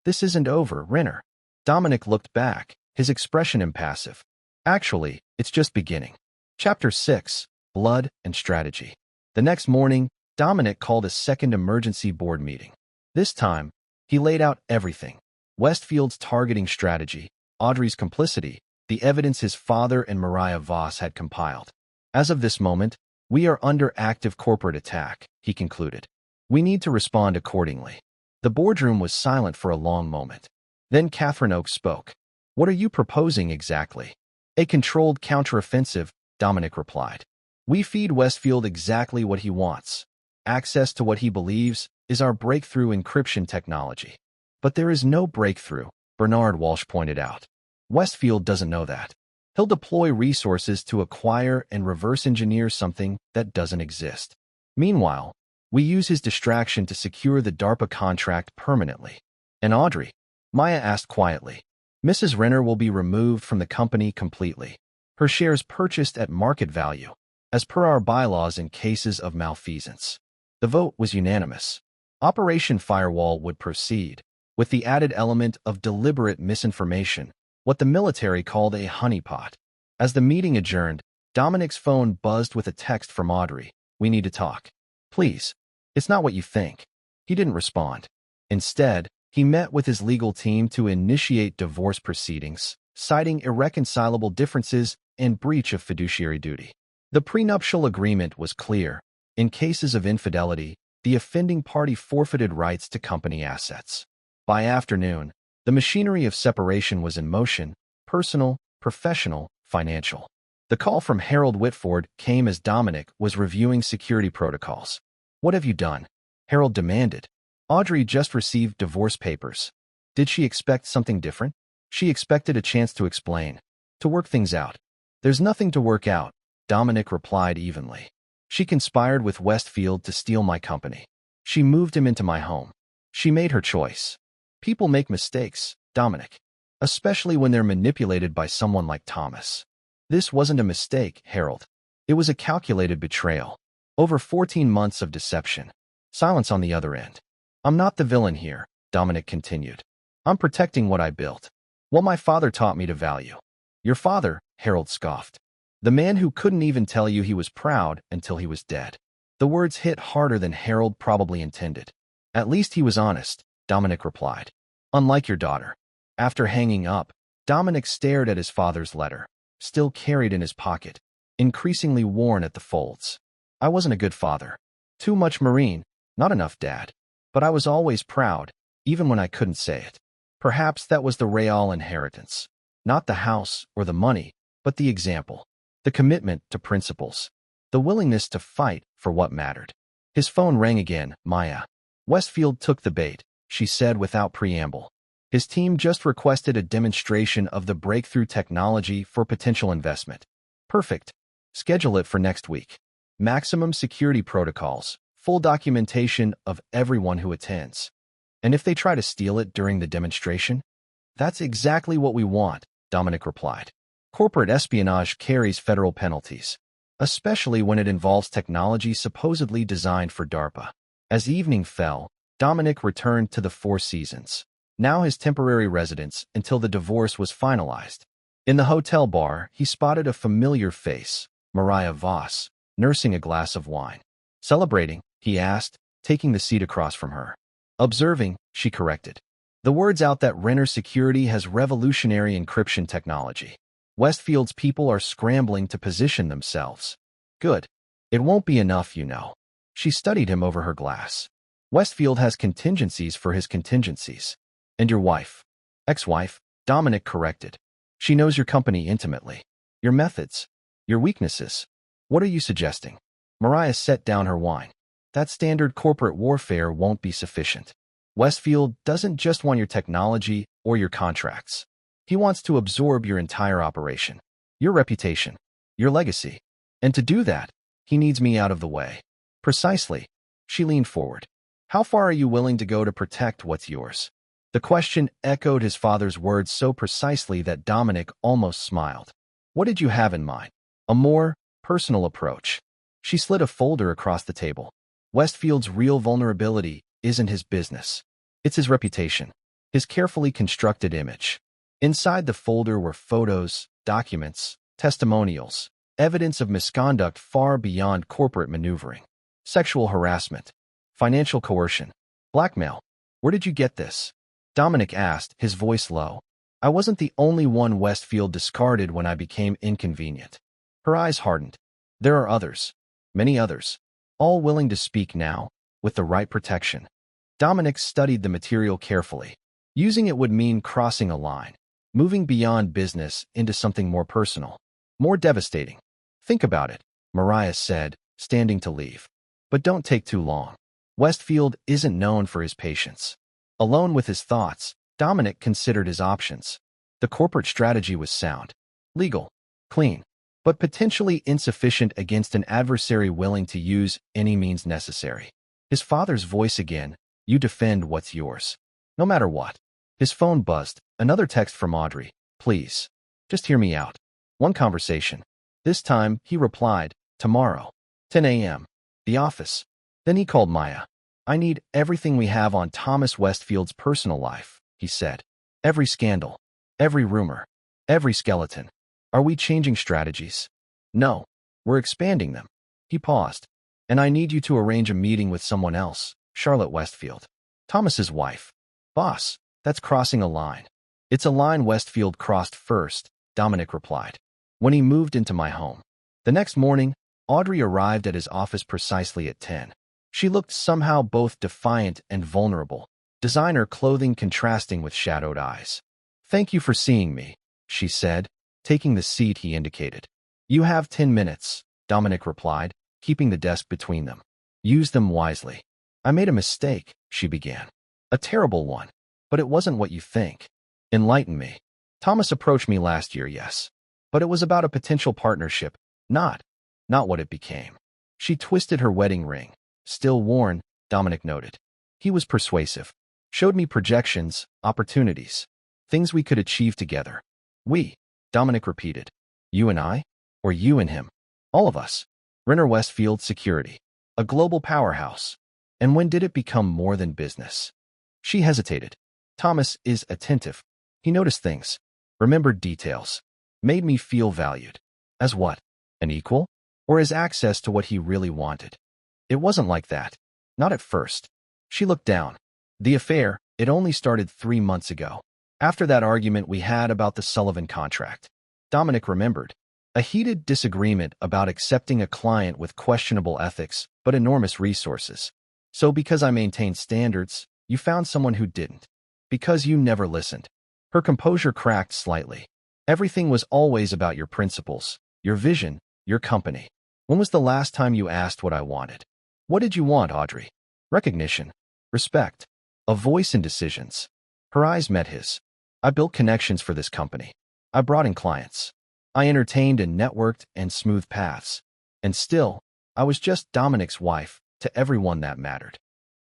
This isn't over, Renner. Dominic looked back, his expression impassive. Actually, it's just beginning. Chapter 6, Blood and Strategy. The next morning, Dominic called a second emergency board meeting. This time, he laid out everything: Westfield's targeting strategy, Audrey's complicity, the evidence his father and Mariah Voss had compiled. As of this moment, we are under active corporate attack, he concluded. We need to respond accordingly. The boardroom was silent for a long moment. Then Catherine Oakes spoke. What are you proposing exactly? A controlled counteroffensive, Dominic replied. We feed Westfield exactly what he wants. Access to what he believes is our breakthrough encryption technology. But there is no breakthrough, Bernard Walsh pointed out. Westfield doesn't know that. He'll deploy resources to acquire and reverse engineer something that doesn't exist. Meanwhile, we use his distraction to secure the DARPA contract permanently. And Audrey? Maya asked quietly. Mrs. Renner will be removed from the company completely. Her shares purchased at market value, as per our bylaws in cases of malfeasance. The vote was unanimous. Operation Firewall would proceed, with the added element of deliberate misinformation, what the military called a honeypot. As the meeting adjourned, Dominic's phone buzzed with a text from Audrey. We need to talk. Please. It's not what you think. He didn't respond. Instead, he met with his legal team to initiate divorce proceedings, citing irreconcilable differences and breach of fiduciary duty. The prenuptial agreement was clear. In cases of infidelity, the offending party forfeited rights to company assets. By afternoon, the machinery of separation was in motion: personal, professional, financial. The call from Harold Whitford came as Dominic was reviewing security protocols. What have you done? Harold demanded. Audrey just received divorce papers. Did she expect something different? She expected a chance to explain, to work things out. There's nothing to work out, Dominic replied evenly. She conspired with Westfield to steal my company. She moved him into my home. She made her choice. People make mistakes, Dominic, especially when they're manipulated by someone like Thomas. This wasn't a mistake, Harold. It was a calculated betrayal. Over 14 months of deception. Silence on the other end. I'm not the villain here, Dominic continued. I'm protecting what I built. What my father taught me to value. Your father, Harold scoffed. The man who couldn't even tell you he was proud until he was dead. The words hit harder than Harold probably intended. At least he was honest, Dominic replied. Unlike your daughter. After hanging up, Dominic stared at his father's letter, still carried in his pocket, increasingly worn at the folds. I wasn't a good father. Too much marine, not enough dad. But I was always proud, even when I couldn't say it. Perhaps that was the real inheritance. Not the house or the money, but the example. The commitment to principles. The willingness to fight for what mattered. His phone rang again. Maya. Westfield took the bait, she said without preamble. His team just requested a demonstration of the breakthrough technology for potential investment. Perfect. Schedule it for next week. Maximum security protocols. Full documentation of everyone who attends. And if they try to steal it during the demonstration? That's exactly what we want, Dominic replied. Corporate espionage carries federal penalties, especially when it involves technology supposedly designed for DARPA. As evening fell, Dominic returned to the Four Seasons, now his temporary residence until the divorce was finalized. In the hotel bar, he spotted a familiar face, Mariah Voss, nursing a glass of wine. Celebrating, he asked, taking the seat across from her. Observing, she corrected. The word's out that Renner Security has revolutionary encryption technology. Westfield's people are scrambling to position themselves. Good. It won't be enough, you know. She studied him over her glass. Westfield has contingencies for his contingencies. And your wife. Ex-wife, Dominic corrected. She knows your company intimately. Your methods. Your weaknesses. What are you suggesting? Mariah set down her wine. That standard corporate warfare won't be sufficient. Westfield doesn't just want your technology or your contracts. He wants to absorb your entire operation, your reputation, your legacy. And to do that, he needs me out of the way. Precisely. She leaned forward. How far are you willing to go to protect what's yours? The question echoed his father's words so precisely that Dominic almost smiled. What did you have in mind? A more personal approach. She slid a folder across the table. Westfield's real vulnerability isn't his business. It's his reputation, his carefully constructed image. Inside the folder were photos, documents, testimonials, evidence of misconduct far beyond corporate maneuvering. sexual harassment, financial coercion, blackmail. Where did you get this? Dominic asked, his voice low. I wasn't the only one Westfield discarded when I became inconvenient. Her eyes hardened. There are others, many others, all willing to speak now, with the right protection. Dominic studied the material carefully. Using it would mean crossing a line, moving beyond business into something more personal, more devastating. Think about it, Mariah said, standing to leave. But don't take too long. Westfield isn't known for his patience. Alone with his thoughts, Dominic considered his options. The corporate strategy was sound, legal, clean, but potentially insufficient against an adversary willing to use any means necessary. His father's voice again, you defend what's yours, no matter what. His phone buzzed, another text from Audrey. Please, just hear me out. One conversation. This time, he replied, tomorrow, 10 a.m., the office. Then he called Maya. I need everything we have on Thomas Westfield's personal life, he said. Every scandal, every rumor, every skeleton. Are we changing strategies? No, we're expanding them. He paused. And I need you to arrange a meeting with someone else, Charlotte Westfield. Thomas's wife. Boss, that's crossing a line. It's a line Westfield crossed first, Dominic replied. When he moved into my home. The next morning, Audrey arrived at his office precisely at 10. She looked somehow both defiant and vulnerable, designer clothing contrasting with shadowed eyes. Thank you for seeing me, she said, taking the seat he indicated. You have 10 minutes, Dominic replied, keeping the desk between them. Use them wisely. I made a mistake, she began. A terrible one, but it wasn't what you think. Enlighten me. Thomas approached me last year, yes. But it was about a potential partnership, not what it became. She twisted her wedding ring. Still worn, Dominic noted. He was persuasive. Showed me projections, opportunities, things we could achieve together. We, Dominic repeated. You and I? Or you and him? All of us. Renner Westfield Security. A global powerhouse. And when did it become more than business? She hesitated. Thomas is attentive. He noticed things, remembered details, made me feel valued. As what? An equal? Or as access to what he really wanted? It wasn't like that. Not at first. She looked down. The affair, it only started 3 months ago. After that argument we had about the Sullivan contract. Dominic remembered. A heated disagreement about accepting a client with questionable ethics, but enormous resources. So because I maintained standards, you found someone who didn't. Because you never listened. Her composure cracked slightly. Everything was always about your principles, your vision, your company. When was the last time you asked what I wanted? What did you want, Audrey? Recognition, respect, a voice in decisions. Her eyes met his. I built connections for this company. I brought in clients. I entertained and networked and smoothed paths. And still, I was just Dominic's wife to everyone that mattered.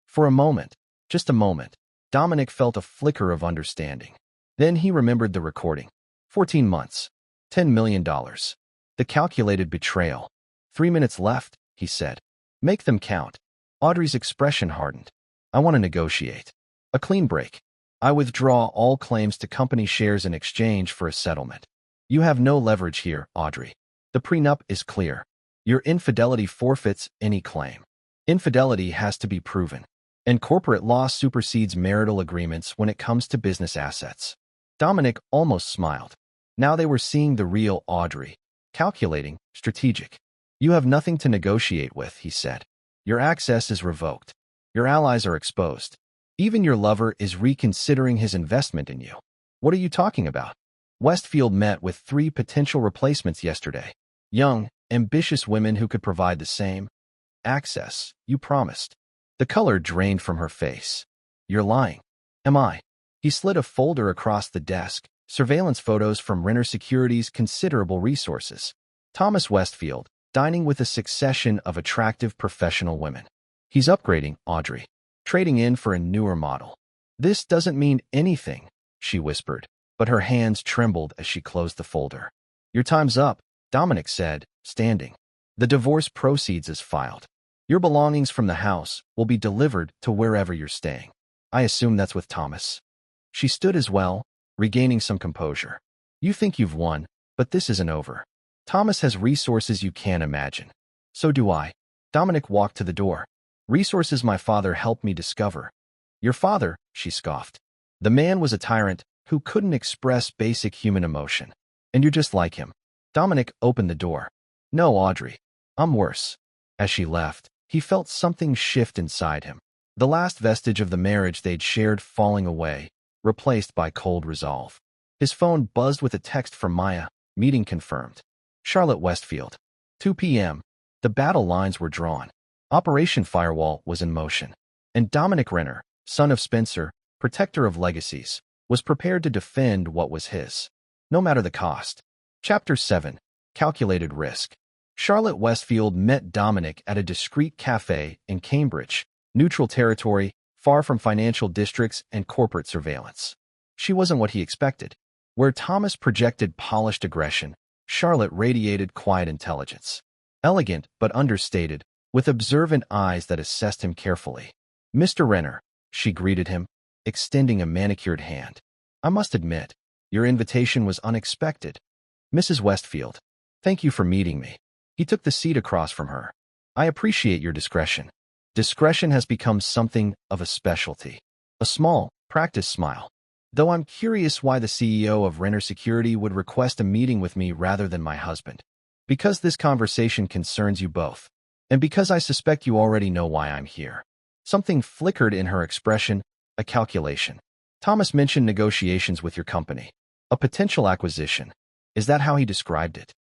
For a moment, just a moment, Dominic felt a flicker of understanding. Then he remembered the recording. 14 months. $10 million. The calculated betrayal. 3 minutes left, he said. Make them count. Audrey's expression hardened. I want to negotiate. A clean break. I withdraw all claims to company shares in exchange for a settlement. You have no leverage here, Audrey. The prenup is clear. Your infidelity forfeits any claim. Infidelity has to be proven. And corporate law supersedes marital agreements when it comes to business assets. Dominic almost smiled. Now they were seeing the real Audrey. Calculating, strategic. You have nothing to negotiate with, he said. Your access is revoked. Your allies are exposed. Even your lover is reconsidering his investment in you. What are you talking about? Westfield met with 3 potential replacements yesterday. Young, ambitious women who could provide the same access you promised. The color drained from her face. You're lying. Am I? He slid a folder across the desk, surveillance photos from Renner Security's considerable resources. Thomas Westfield, dining with a succession of attractive professional women. He's upgrading, Audrey. Trading in for a newer model. This doesn't mean anything, she whispered, but her hands trembled as she closed the folder. Your time's up, Dominic said, standing. The divorce proceeds is filed. Your belongings from the house will be delivered to wherever you're staying. I assume that's with Thomas. She stood as well, regaining some composure. You think you've won, but this isn't over. Thomas has resources you can't imagine. So do I. Dominic walked to the door. Resources my father helped me discover. Your father, she scoffed. The man was a tyrant who couldn't express basic human emotion. And you're just like him. Dominic opened the door. No, Audrey. I'm worse. As she left, he felt something shift inside him. The last vestige of the marriage they'd shared falling away, replaced by cold resolve. His phone buzzed with a text from Maya. Meeting confirmed. Charlotte Westfield. 2 p.m. The battle lines were drawn. Operation Firewall was in motion. And Dominic Renner, son of Spencer, protector of legacies, was prepared to defend what was his, no matter the cost. Chapter 7. Calculated Risk. Charlotte Westfield met Dominic at a discreet cafe in Cambridge, neutral territory, far from financial districts and corporate surveillance. She wasn't what he expected. Where Thomas projected polished aggression, Charlotte radiated quiet intelligence. Elegant but understated, with observant eyes that assessed him carefully. Mr. Renner, she greeted him, extending a manicured hand. I must admit, your invitation was unexpected. Mrs. Westfield, thank you for meeting me. He took the seat across from her. I appreciate your discretion. Discretion has become something of a specialty. A small, practiced smile. Though I'm curious why the CEO of Renner Security would request a meeting with me rather than my husband. Because this conversation concerns you both. And because I suspect you already know why I'm here. Something flickered in her expression, a calculation. Thomas mentioned negotiations with your company. A potential acquisition. Is that how he described it?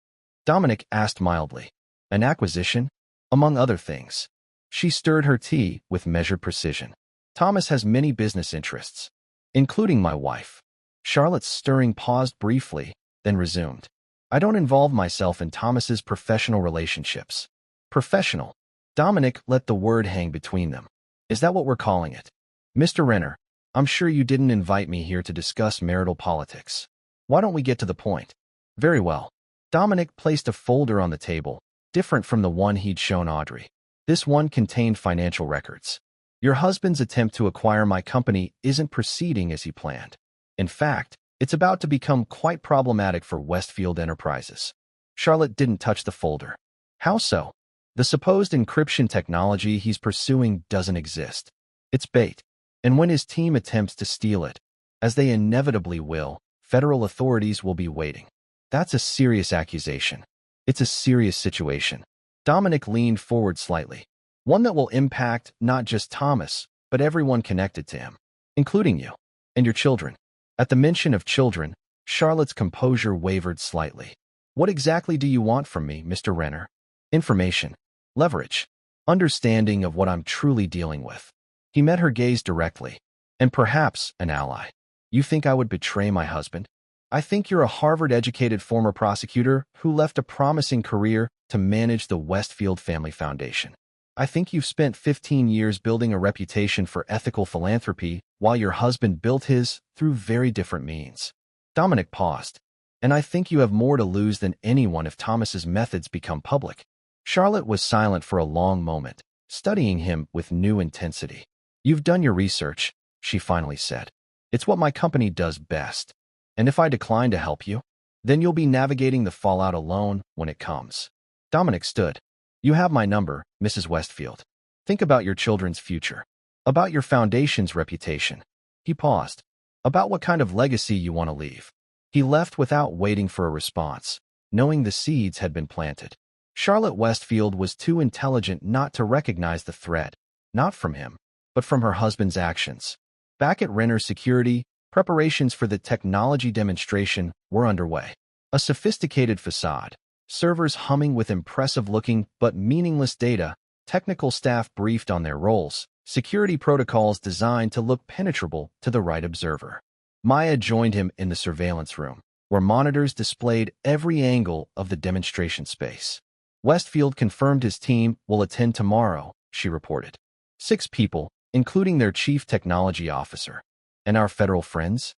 Dominic asked mildly. An acquisition? Among other things. She stirred her tea with measured precision. Thomas has many business interests, including my wife. Charlotte's stirring paused briefly, then resumed. I don't involve myself in Thomas's professional relationships. Professional. Dominic let the word hang between them. Is that what we're calling it? Mr. Renner, I'm sure you didn't invite me here to discuss marital politics. Why don't we get to the point? Very well. Dominic placed a folder on the table, different from the one he'd shown Audrey. This one contained financial records. Your husband's attempt to acquire my company isn't proceeding as he planned. In fact, it's about to become quite problematic for Westfield Enterprises. Charlotte didn't touch the folder. How so? The supposed encryption technology he's pursuing doesn't exist. It's bait. And when his team attempts to steal it, as they inevitably will, federal authorities will be waiting. That's a serious accusation. It's a serious situation. Dominic leaned forward slightly. One that will impact not just Thomas, but everyone connected to him, including you and your children. At the mention of children, Charlotte's composure wavered slightly. What exactly do you want from me, Mr. Renner? Information. Leverage. Understanding of what I'm truly dealing with. He met her gaze directly. And perhaps an ally. You think I would betray my husband? I think you're a Harvard-educated former prosecutor who left a promising career to manage the Westfield Family Foundation. I think you've spent 15 years building a reputation for ethical philanthropy while your husband built his through very different means. Dominic paused. And I think you have more to lose than anyone if Thomas's methods become public. Charlotte was silent for a long moment, studying him with new intensity. You've done your research, she finally said. It's what my company does best. And if I decline to help you, then you'll be navigating the fallout alone when it comes. Dominic stood. You have my number, Mrs. Westfield. Think about your children's future. About your foundation's reputation. He paused. About what kind of legacy you want to leave. He left without waiting for a response, knowing the seeds had been planted. Charlotte Westfield was too intelligent not to recognize the threat, not from him, but from her husband's actions. Back at Renner Security, preparations for the technology demonstration were underway. A sophisticated facade, servers humming with impressive-looking but meaningless data, technical staff briefed on their roles, security protocols designed to look penetrable to the right observer. Maya joined him in the surveillance room, where monitors displayed every angle of the demonstration space. Westfield confirmed his team will attend tomorrow, she reported. 6 people, including their chief technology officer. And our federal friends?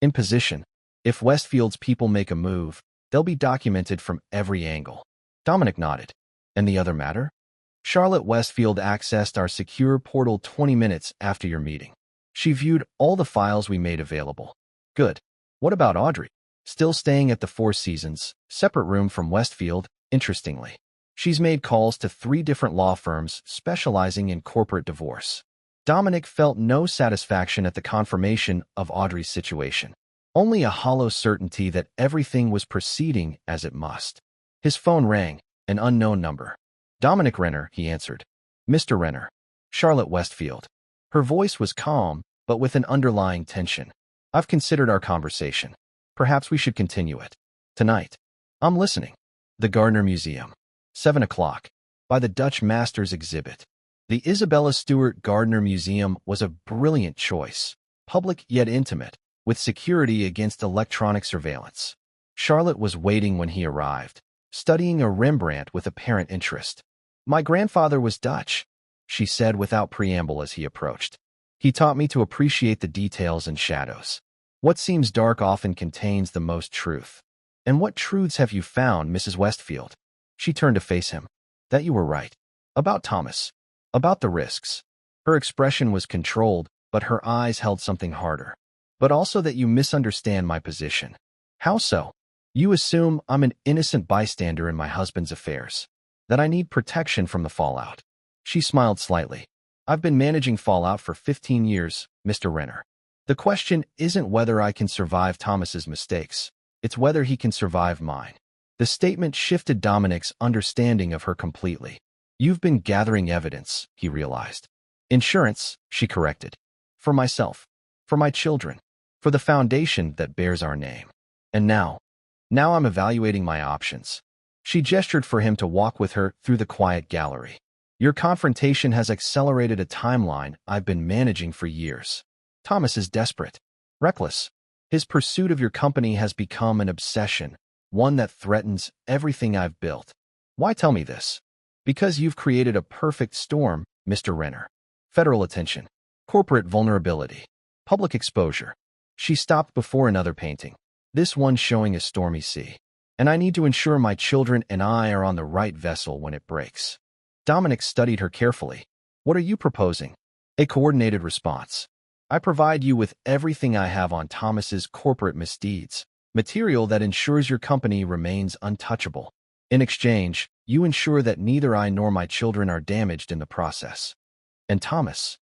In position. If Westfield's people make a move, they'll be documented from every angle. Dominic nodded. And the other matter? Charlotte Westfield accessed our secure portal 20 minutes after your meeting. She viewed all the files we made available. Good. What about Audrey? Still staying at the Four Seasons, separate room from Westfield, interestingly. She's made calls to 3 different law firms specializing in corporate divorce. Dominic felt no satisfaction at the confirmation of Audrey's situation, only a hollow certainty that everything was proceeding as it must. His phone rang, an unknown number. Dominic Renner, he answered. Mr. Renner. Charlotte Westfield. Her voice was calm, but with an underlying tension. I've considered our conversation. Perhaps we should continue it. Tonight. I'm listening. The Gardner Museum. 7 o'clock. By the Dutch Masters exhibit. The Isabella Stewart Gardner Museum was a brilliant choice, public yet intimate, with security against electronic surveillance. Charlotte was waiting when he arrived, studying a Rembrandt with apparent interest. My grandfather was Dutch, she said without preamble as he approached. He taught me to appreciate the details and shadows. What seems dark often contains the most truth. And what truths have you found, Mrs. Westfield? She turned to face him. That you were right. About Thomas. About the risks. Her expression was controlled, but her eyes held something harder. But also that you misunderstand my position. How so? You assume I'm an innocent bystander in my husband's affairs. That I need protection from the fallout. She smiled slightly. I've been managing fallout for 15 years, Mr. Renner. The question isn't whether I can survive Thomas's mistakes. It's whether he can survive mine. The statement shifted Dominic's understanding of her completely. You've been gathering evidence, he realized. Insurance, she corrected. For myself. For my children. For the foundation that bears our name. And now I'm evaluating my options. She gestured for him to walk with her through the quiet gallery. Your confrontation has accelerated a timeline I've been managing for years. Thomas is desperate. Reckless. His pursuit of your company has become an obsession, one that threatens everything I've built. Why tell me this? Because you've created a perfect storm, Mr. Renner. Federal attention. Corporate vulnerability. Public exposure. She stopped before another painting. This one showing a stormy sea. And I need to ensure my children and I are on the right vessel when it breaks. Dominic studied her carefully. What are you proposing? A coordinated response. I provide you with everything I have on Thomas's corporate misdeeds, material that ensures your company remains untouchable. In exchange, you ensure that neither I nor my children are damaged in the process. And Thomas?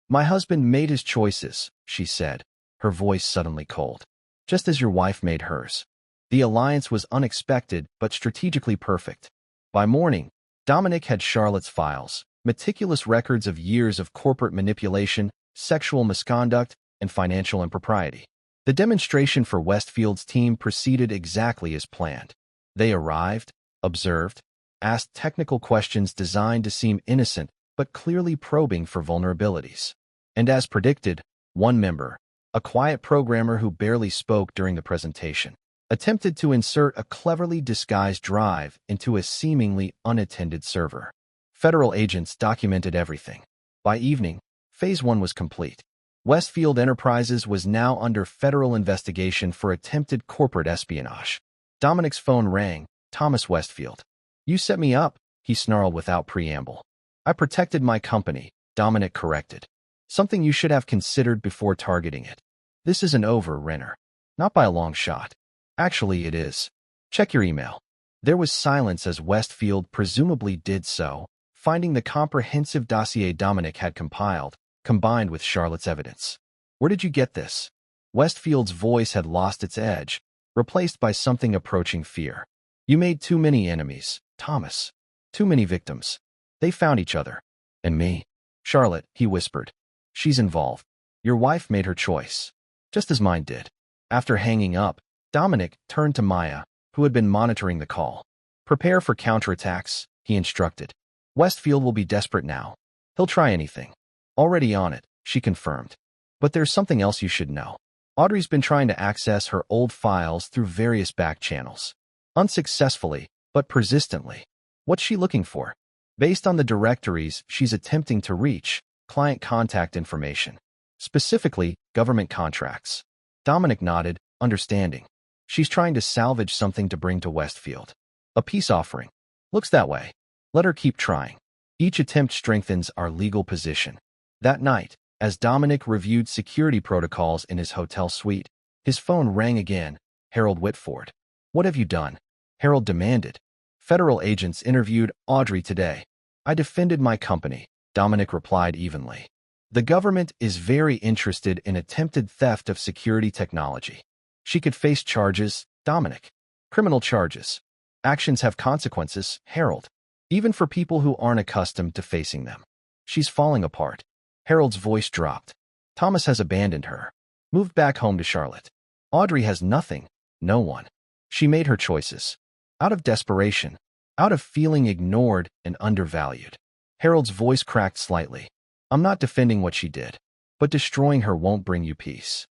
My husband made his choices, she said, her voice suddenly cold. Just as your wife made hers. The alliance was unexpected but strategically perfect. By morning, Dominic had Charlotte's files, meticulous records of years of corporate manipulation, sexual misconduct, and financial impropriety. The demonstration for Westfield's team proceeded exactly as planned. They arrived, observed, asked technical questions designed to seem innocent but clearly probing for vulnerabilities. And as predicted, one member, a quiet programmer who barely spoke during the presentation, attempted to insert a cleverly disguised drive into a seemingly unattended server. Federal agents documented everything. By evening, Phase 1 was complete. Westfield Enterprises was now under federal investigation for attempted corporate espionage. Dominic's phone rang. Thomas Westfield. You set me up, he snarled without preamble. I protected my company, Dominic corrected. Something you should have considered before targeting it. This isn't over, Renner. Not by a long shot. Actually, it is. Check your email. There was silence as Westfield presumably did so, finding the comprehensive dossier Dominic had compiled, combined with Charlotte's evidence. Where did you get this? Westfield's voice had lost its edge, replaced by something approaching fear. You made too many enemies, Thomas. Too many victims. They found each other. And me. Charlotte, he whispered. She's involved. Your wife made her choice. Just as mine did. After hanging up, Dominic turned to Maya, who had been monitoring the call. Prepare for counterattacks, he instructed. Westfield will be desperate now. He'll try anything. Already on it, she confirmed. But there's something else you should know. Audrey's been trying to access her old files through various back channels. Unsuccessfully, but persistently. What's she looking for? Based on the directories she's attempting to reach, client contact information. Specifically, government contracts. Dominic nodded, understanding. She's trying to salvage something to bring to Westfield. A peace offering. Looks that way. Let her keep trying. Each attempt strengthens our legal position. That night, as Dominic reviewed security protocols in his hotel suite, his phone rang again. Harold Whitford. What have you done? Harold demanded. Federal agents interviewed Audrey today. I defended my company, Dominic replied evenly. The government is very interested in attempted theft of security technology. She could face charges, Dominic. Criminal charges. Actions have consequences, Harold. Even for people who aren't accustomed to facing them. She's falling apart. Harold's voice dropped. Thomas has abandoned her. Moved back home to Charlotte. Audrey has nothing, no one. She made her choices. Out of desperation. Out of feeling ignored and undervalued. Harold's voice cracked slightly. I'm not defending what she did. But destroying her won't bring you peace.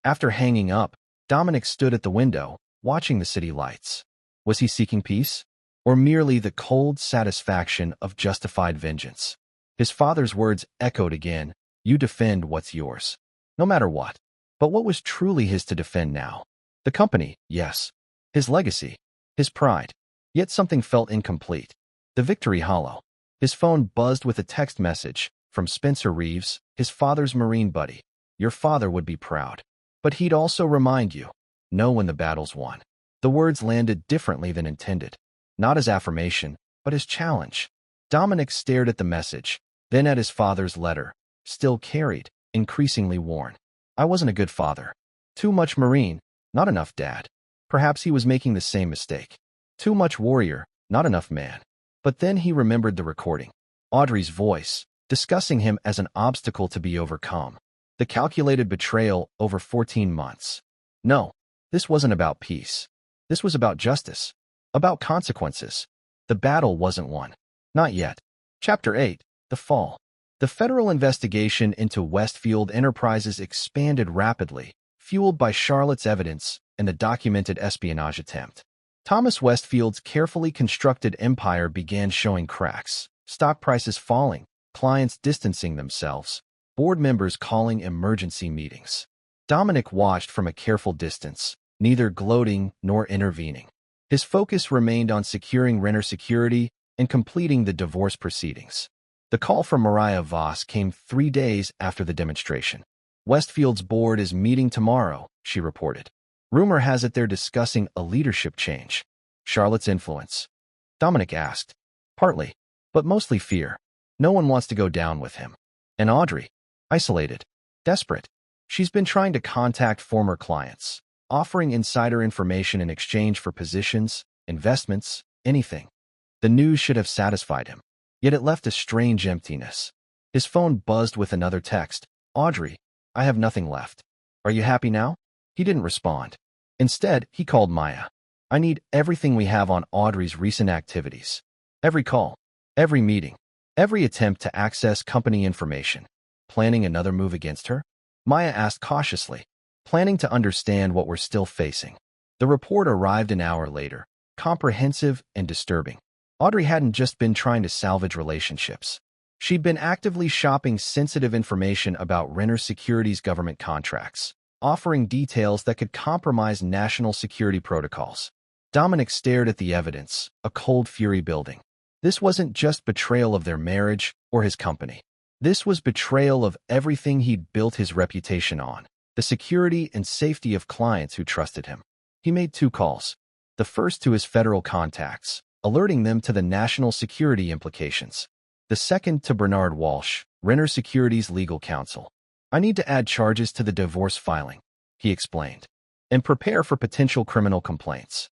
After hanging up, Dominic stood at the window, watching the city lights. Was he seeking peace? Or merely the cold satisfaction of justified vengeance? His father's words echoed again, you defend what's yours. No matter what. But what was truly his to defend now? The company, yes. His legacy. His pride. Yet something felt incomplete. The victory hollow. His phone buzzed with a text message from Spencer Reeves, his father's Marine buddy. Your father would be proud. But he'd also remind you, know when the battle's won. The words landed differently than intended. Not as affirmation, but as challenge. Dominic stared at the message, then at his father's letter, still carried, increasingly worn. I wasn't a good father. Too much Marine, not enough dad. Perhaps he was making the same mistake. Too much warrior, not enough man. But then he remembered the recording. Audrey's voice, discussing him as an obstacle to be overcome. The calculated betrayal over 14 months. No, this wasn't about peace. This was about justice. About consequences. The battle wasn't won. Not yet. Chapter 8. The Fall. The federal investigation into Westfield Enterprises expanded rapidly, fueled by Charlotte's evidence and the documented espionage attempt. Thomas Westfield's carefully constructed empire began showing cracks, stock prices falling, clients distancing themselves, board members calling emergency meetings. Dominic watched from a careful distance, neither gloating nor intervening. His focus remained on securing renter security and completing the divorce proceedings. The call from Mariah Voss came 3 days after the demonstration. Westfield's board is meeting tomorrow, she reported. Rumor has it they're discussing a leadership change. Charlotte's influence? Dominic asked. Partly, but mostly fear. No one wants to go down with him. And Audrey? Isolated. Desperate. She's been trying to contact former clients, offering insider information in exchange for positions, investments, anything. The news should have satisfied him. Yet it left a strange emptiness. His phone buzzed with another text. Audrey, I have nothing left. Are you happy now? He didn't respond. Instead, he called Maya. I need everything we have on Audrey's recent activities. Every call, every meeting, every attempt to access company information. Planning another move against her? Maya asked cautiously, planning to understand what we're still facing. The report arrived an hour later, comprehensive and disturbing. Audrey hadn't just been trying to salvage relationships. She'd been actively shopping sensitive information about renter securities government contracts, offering details that could compromise national security protocols. Dominic stared at the evidence, a cold fury building. This wasn't just betrayal of their marriage or his company. This was betrayal of everything he'd built his reputation on, the security and safety of clients who trusted him. He made 2 calls. The first to his federal contacts, alerting them to the national security implications. The second to Bernard Walsh, Renter Securities legal counsel. I need to add charges to the divorce filing, he explained, and prepare for potential criminal complaints.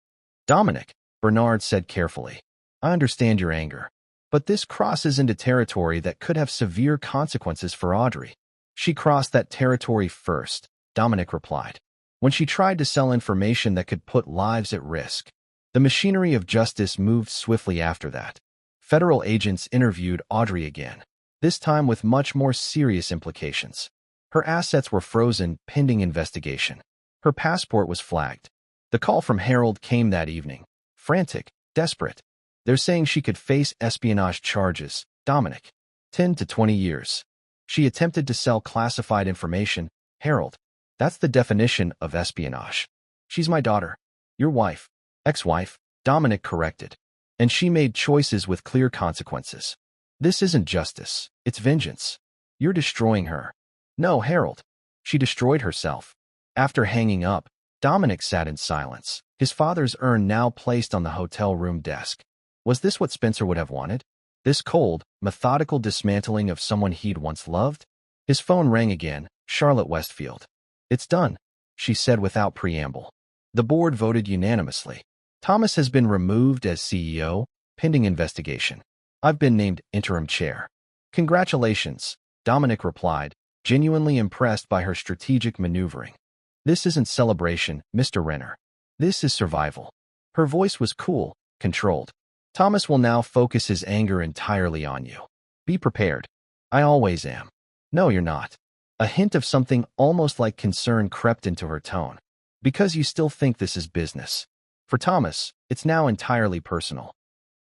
Dominic, Bernard said carefully, I understand your anger, but this crosses into territory that could have severe consequences for Audrey. She crossed that territory first, Dominic replied, when she tried to sell information that could put lives at risk. The machinery of justice moved swiftly after that. Federal agents interviewed Audrey again, this time with much more serious implications. Her assets were frozen pending investigation. Her passport was flagged. The call from Harold came that evening, frantic, desperate. They're saying she could face espionage charges, Dominic. 10 to 20 years. She attempted to sell classified information, Harold. That's the definition of espionage. She's my daughter. Your wife. Ex-wife, Dominic corrected. And she made choices with clear consequences. This isn't justice, it's vengeance. You're destroying her. No, Harold. She destroyed herself. After hanging up, Dominic sat in silence, his father's urn now placed on the hotel room desk. Was this what Spencer would have wanted? This cold, methodical dismantling of someone he'd once loved? His phone rang again. Charlotte Westfield. "It's done," she said without preamble. The board voted unanimously. Thomas has been removed as CEO, pending investigation. I've been named interim chair. Congratulations, Dominic replied, genuinely impressed by her strategic maneuvering. This isn't celebration, Mr. Renner. This is survival. Her voice was cool, controlled. Thomas will now focus his anger entirely on you. Be prepared. I always am. No, you're not. A hint of something almost like concern crept into her tone. Because you still think this is business. For Thomas, it's now entirely personal.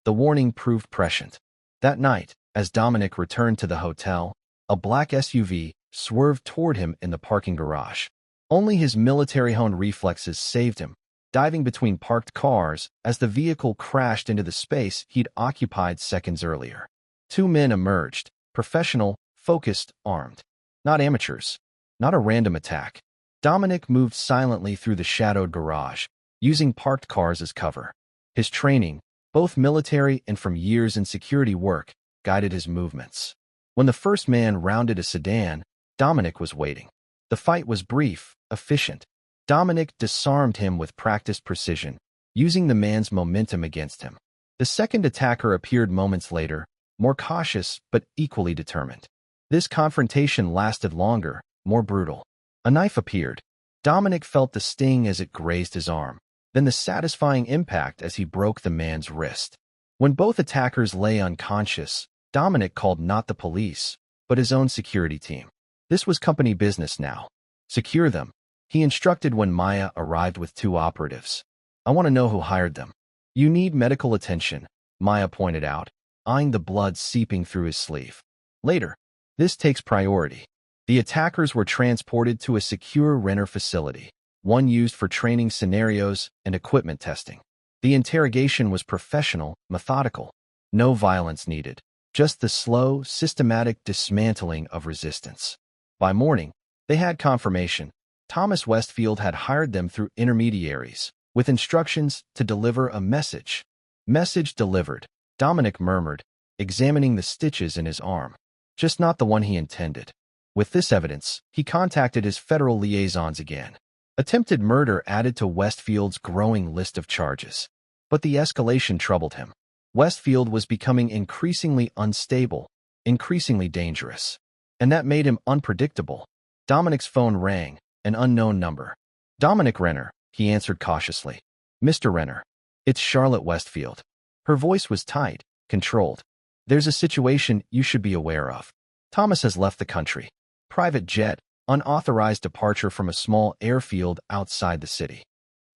The warning proved prescient. That night, as Dominic returned to the hotel, a black SUV swerved toward him in the parking garage. Only his military-honed reflexes saved him, diving between parked cars as the vehicle crashed into the space he'd occupied seconds earlier. Two men emerged, professional, focused, armed. Not amateurs. Not a random attack. Dominic moved silently through the shadowed garage, using parked cars as cover. His training, both military and from years in security work, guided his movements. When the first man rounded a sedan, Dominic was waiting. The fight was brief, efficient. Dominic disarmed him with practiced precision, using the man's momentum against him. The second attacker appeared moments later, more cautious but equally determined. This confrontation lasted longer, more brutal. A knife appeared. Dominic felt the sting as it grazed his arm, then the satisfying impact as he broke the man's wrist. When both attackers lay unconscious, Dominic called not the police, but his own security team. This was company business now. Secure them, he instructed when Maya arrived with two operatives. I want to know who hired them. You need medical attention, Maya pointed out, eyeing the blood seeping through his sleeve. Later. This takes priority. The attackers were transported to a secure Renner facility, one used for training scenarios and equipment testing. The interrogation was professional, methodical. No violence needed, just the slow, systematic dismantling of resistance. By morning, they had confirmation. Thomas Westfield had hired them through intermediaries, with instructions to deliver a message. Message delivered, Dominic murmured, examining the stitches in his arm. Just not the one he intended. With this evidence, he contacted his federal liaisons again. Attempted murder added to Westfield's growing list of charges. But the escalation troubled him. Westfield was becoming increasingly unstable, increasingly dangerous. And that made him unpredictable. Dominic's phone rang, an unknown number. Dominic Renner, he answered cautiously. Mr. Renner. It's Charlotte Westfield. Her voice was tight, controlled. There's a situation you should be aware of. Thomas has left the country. Private jet, unauthorized departure from a small airfield outside the city.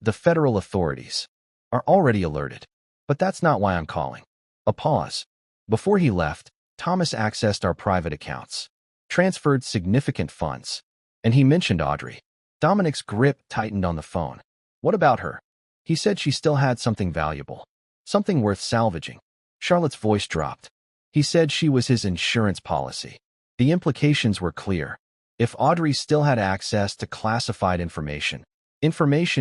The federal authorities are already alerted. But that's not why I'm calling. A pause. Before he left, Thomas accessed our private accounts, transferred significant funds, and he mentioned Audrey. Dominic's grip tightened on the phone. What about her? He said she still had something valuable, something worth salvaging. Charlotte's voice dropped. He said she was his insurance policy. The implications were clear. If Audrey still had access to classified information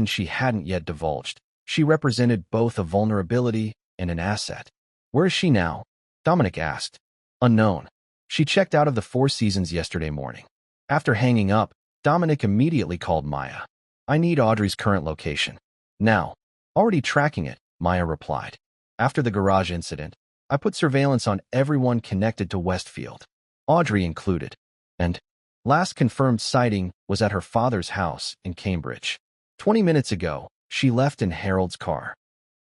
she hadn't yet divulged, she represented both a vulnerability and an asset. Where is she now? Dominic asked. Unknown. She checked out of the Four Seasons yesterday morning. After hanging up, Dominic immediately called Maya. I need Audrey's current location. Now. Already tracking it, Maya replied. After the garage incident, I put surveillance on everyone connected to Westfield, Audrey included. And last confirmed sighting was at her father's house in Cambridge. 20 minutes ago, she left in Harold's car.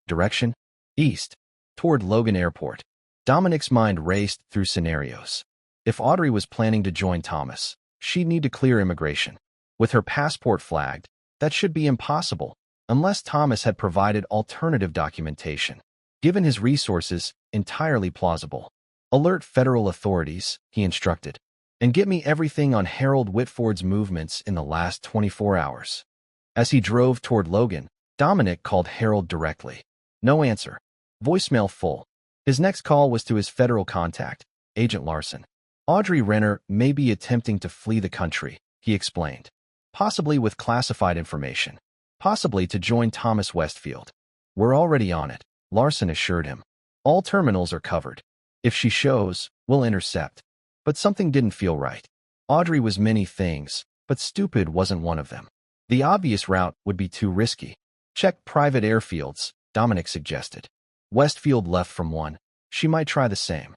Direction? East, toward Logan Airport. Dominic's mind raced through scenarios. If Audrey was planning to join Thomas, she'd need to clear immigration. With her passport flagged, that should be impossible, unless Thomas had provided alternative documentation. Given his resources, entirely plausible. Alert federal authorities, he instructed, and get me everything on Harold Whitford's movements in the last 24 hours. As he drove toward Logan, Dominic called Harold directly. No answer. Voicemail full. His next call was to his federal contact, Agent Larson. Audrey Renner may be attempting to flee the country, he explained. Possibly with classified information. Possibly to join Thomas Westfield. We're already on it, Larson assured him. All terminals are covered. If she shows, we'll intercept. But something didn't feel right. Audrey was many things, but stupid wasn't one of them. The obvious route would be too risky. Check private airfields, Dominic suggested. Westfield left from one. She might try the same.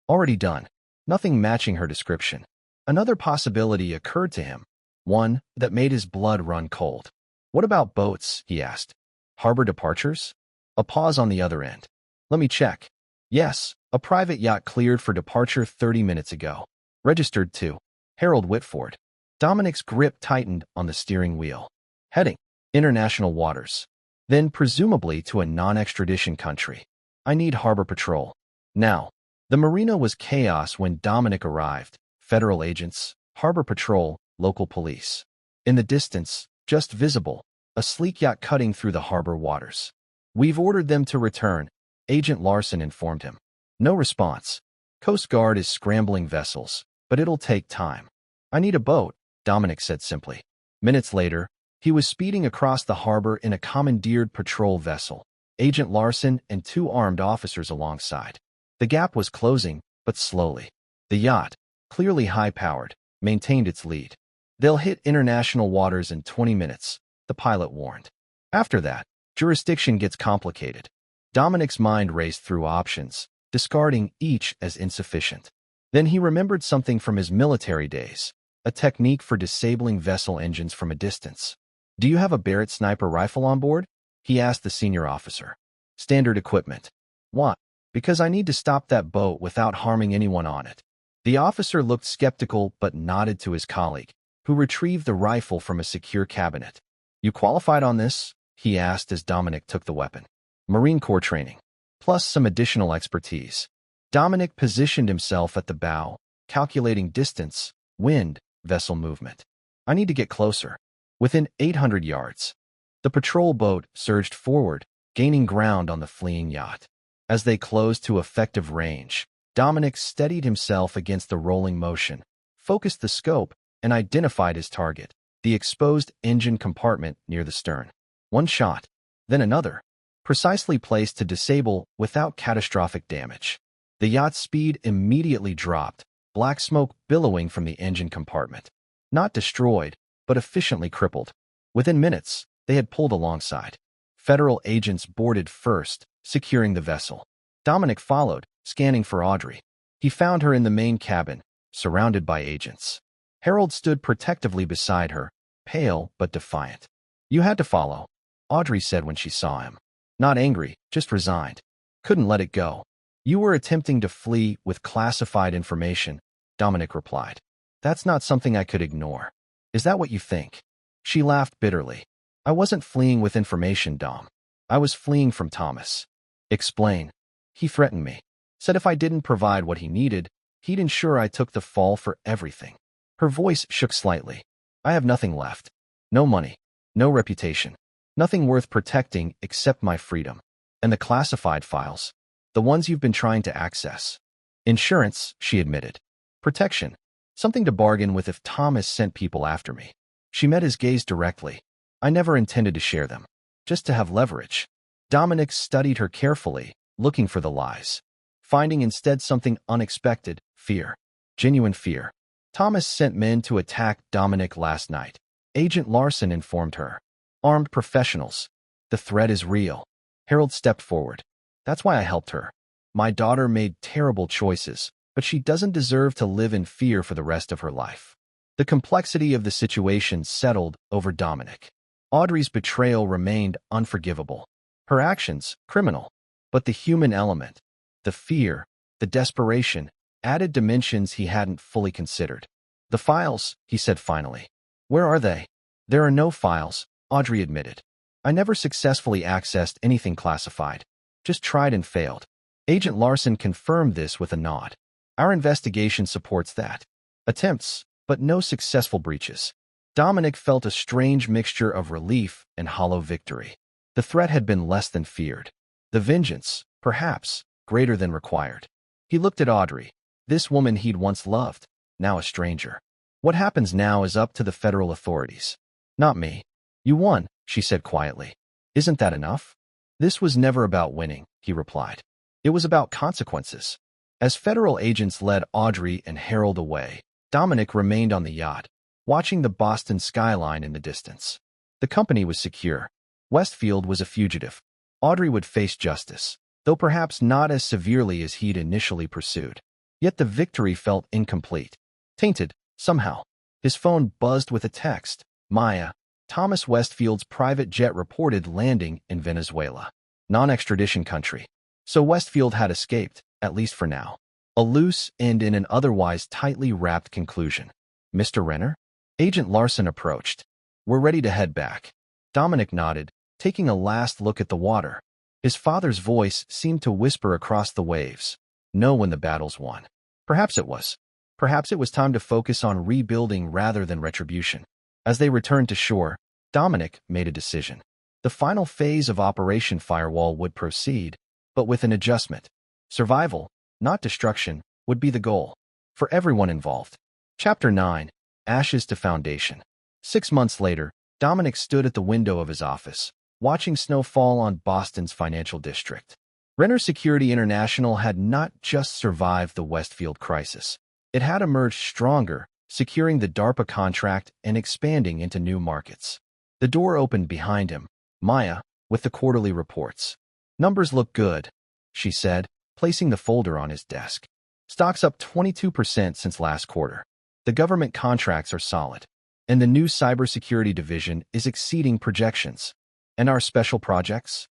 Already done. Nothing matching her description. Another possibility occurred to him, one that made his blood run cold. What about boats, he asked. Harbor departures? A pause on the other end. Let me check. Yes, a private yacht cleared for departure 30 minutes ago. Registered to Harold Whitford. Dominic's grip tightened on the steering wheel. Heading, international waters. Then presumably to a non-extradition country. I need harbor patrol. Now. The marina was chaos when Dominic arrived. Federal agents, harbor patrol, local police. In the distance, just visible, a sleek yacht cutting through the harbor waters. We've ordered them to return, Agent Larson informed him. No response. Coast Guard is scrambling vessels, but it'll take time. I need a boat, Dominic said simply. Minutes later, he was speeding across the harbor in a commandeered patrol vessel, Agent Larson and 2 armed officers alongside. The gap was closing, but slowly. The yacht, clearly high-powered, maintained its lead. They'll hit international waters in 20 minutes, the pilot warned. After that, jurisdiction gets complicated. Dominic's mind raced through options, discarding each as insufficient. Then he remembered something from his military days, a technique for disabling vessel engines from a distance. Do you have a Barrett sniper rifle on board? He asked the senior officer. Standard equipment. Why? Because I need to stop that boat without harming anyone on it. The officer looked skeptical but nodded to his colleague, who retrieved the rifle from a secure cabinet. You qualified on this? He asked as Dominic took the weapon. Marine Corps training, plus some additional expertise. Dominic positioned himself at the bow, calculating distance, wind, vessel movement. I need to get closer. Within 800 yards. The patrol boat surged forward, gaining ground on the fleeing yacht. As they closed to effective range, Dominic steadied himself against the rolling motion, focused the scope, and identified his target, the exposed engine compartment near the stern. One shot, then another, precisely placed to disable without catastrophic damage. The yacht's speed immediately dropped, black smoke billowing from the engine compartment. Not destroyed, but efficiently crippled. Within minutes, they had pulled alongside. Federal agents boarded first, securing the vessel. Dominic followed, scanning for Audrey. He found her in the main cabin, surrounded by agents. Harold stood protectively beside her, pale but defiant. You had to follow, Audrey said when she saw him. Not angry, just resigned. Couldn't let it go. You were attempting to flee with classified information, Dominic replied. That's not something I could ignore. Is that what you think? She laughed bitterly. I wasn't fleeing with information, Dom. I was fleeing from Thomas. Explain. He threatened me. Said if I didn't provide what he needed, he'd ensure I took the fall for everything. Her voice shook slightly. I have nothing left. No money. No reputation. Nothing worth protecting except my freedom. And the classified files. The ones you've been trying to access. Insurance, she admitted. Protection. Something to bargain with if Thomas sent people after me. She met his gaze directly. I never intended to share them. Just to have leverage. Dominic studied her carefully, looking for the lies. Finding instead something unexpected, fear. Genuine fear. Thomas sent men to attack Dominic last night. Agent Larson informed her. Armed professionals. The threat is real. Harold stepped forward. That's why I helped her. My daughter made terrible choices, but she doesn't deserve to live in fear for the rest of her life. The complexity of the situation settled over Dominic. Audrey's betrayal remained unforgivable. Her actions, criminal. But the human element, the fear, the desperation, added dimensions he hadn't fully considered. The files, he said finally. Where are they? There are no files, Audrey admitted. I never successfully accessed anything classified. Just tried and failed. Agent Larson confirmed this with a nod. Our investigation supports that. Attempts, but no successful breaches. Dominic felt a strange mixture of relief and hollow victory. The threat had been less than feared. The vengeance, perhaps, greater than required. He looked at Audrey, this woman he'd once loved, now a stranger. What happens now is up to the federal authorities. Not me. You won, she said quietly. Isn't that enough? This was never about winning, he replied. It was about consequences. As federal agents led Audrey and Harold away, Dominic remained on the yacht, watching the Boston skyline in the distance. The company was secure. Westfield was a fugitive. Audrey would face justice, though perhaps not as severely as he'd initially pursued. Yet the victory felt incomplete, tainted, somehow. His phone buzzed with a text. Maya, Thomas Westfield's private jet reported landing in Venezuela, non-extradition country. So Westfield had escaped, at least for now. A loose end in an otherwise tightly wrapped conclusion. Mr. Renner? Agent Larson approached. We're ready to head back. Dominic nodded, taking a last look at the water. His father's voice seemed to whisper across the waves. Know when the battle's won. Perhaps it was. Perhaps it was time to focus on rebuilding rather than retribution. As they returned to shore, Dominic made a decision. The final phase of Operation Firewall would proceed, but with an adjustment. Survival, not destruction, would be the goal. For everyone involved. Chapter 9. Ashes to Foundation. 6 months later, Dominic stood at the window of his office, watching snow fall on Boston's financial district. Renner Security International had not just survived the Westfield crisis. It had emerged stronger, securing the DARPA contract and expanding into new markets. The door opened behind him, Maya, with the quarterly reports. Numbers look good, she said, placing the folder on his desk. Stocks up 22% since last quarter. The government contracts are solid, and the new cybersecurity division is exceeding projections. And our special projects?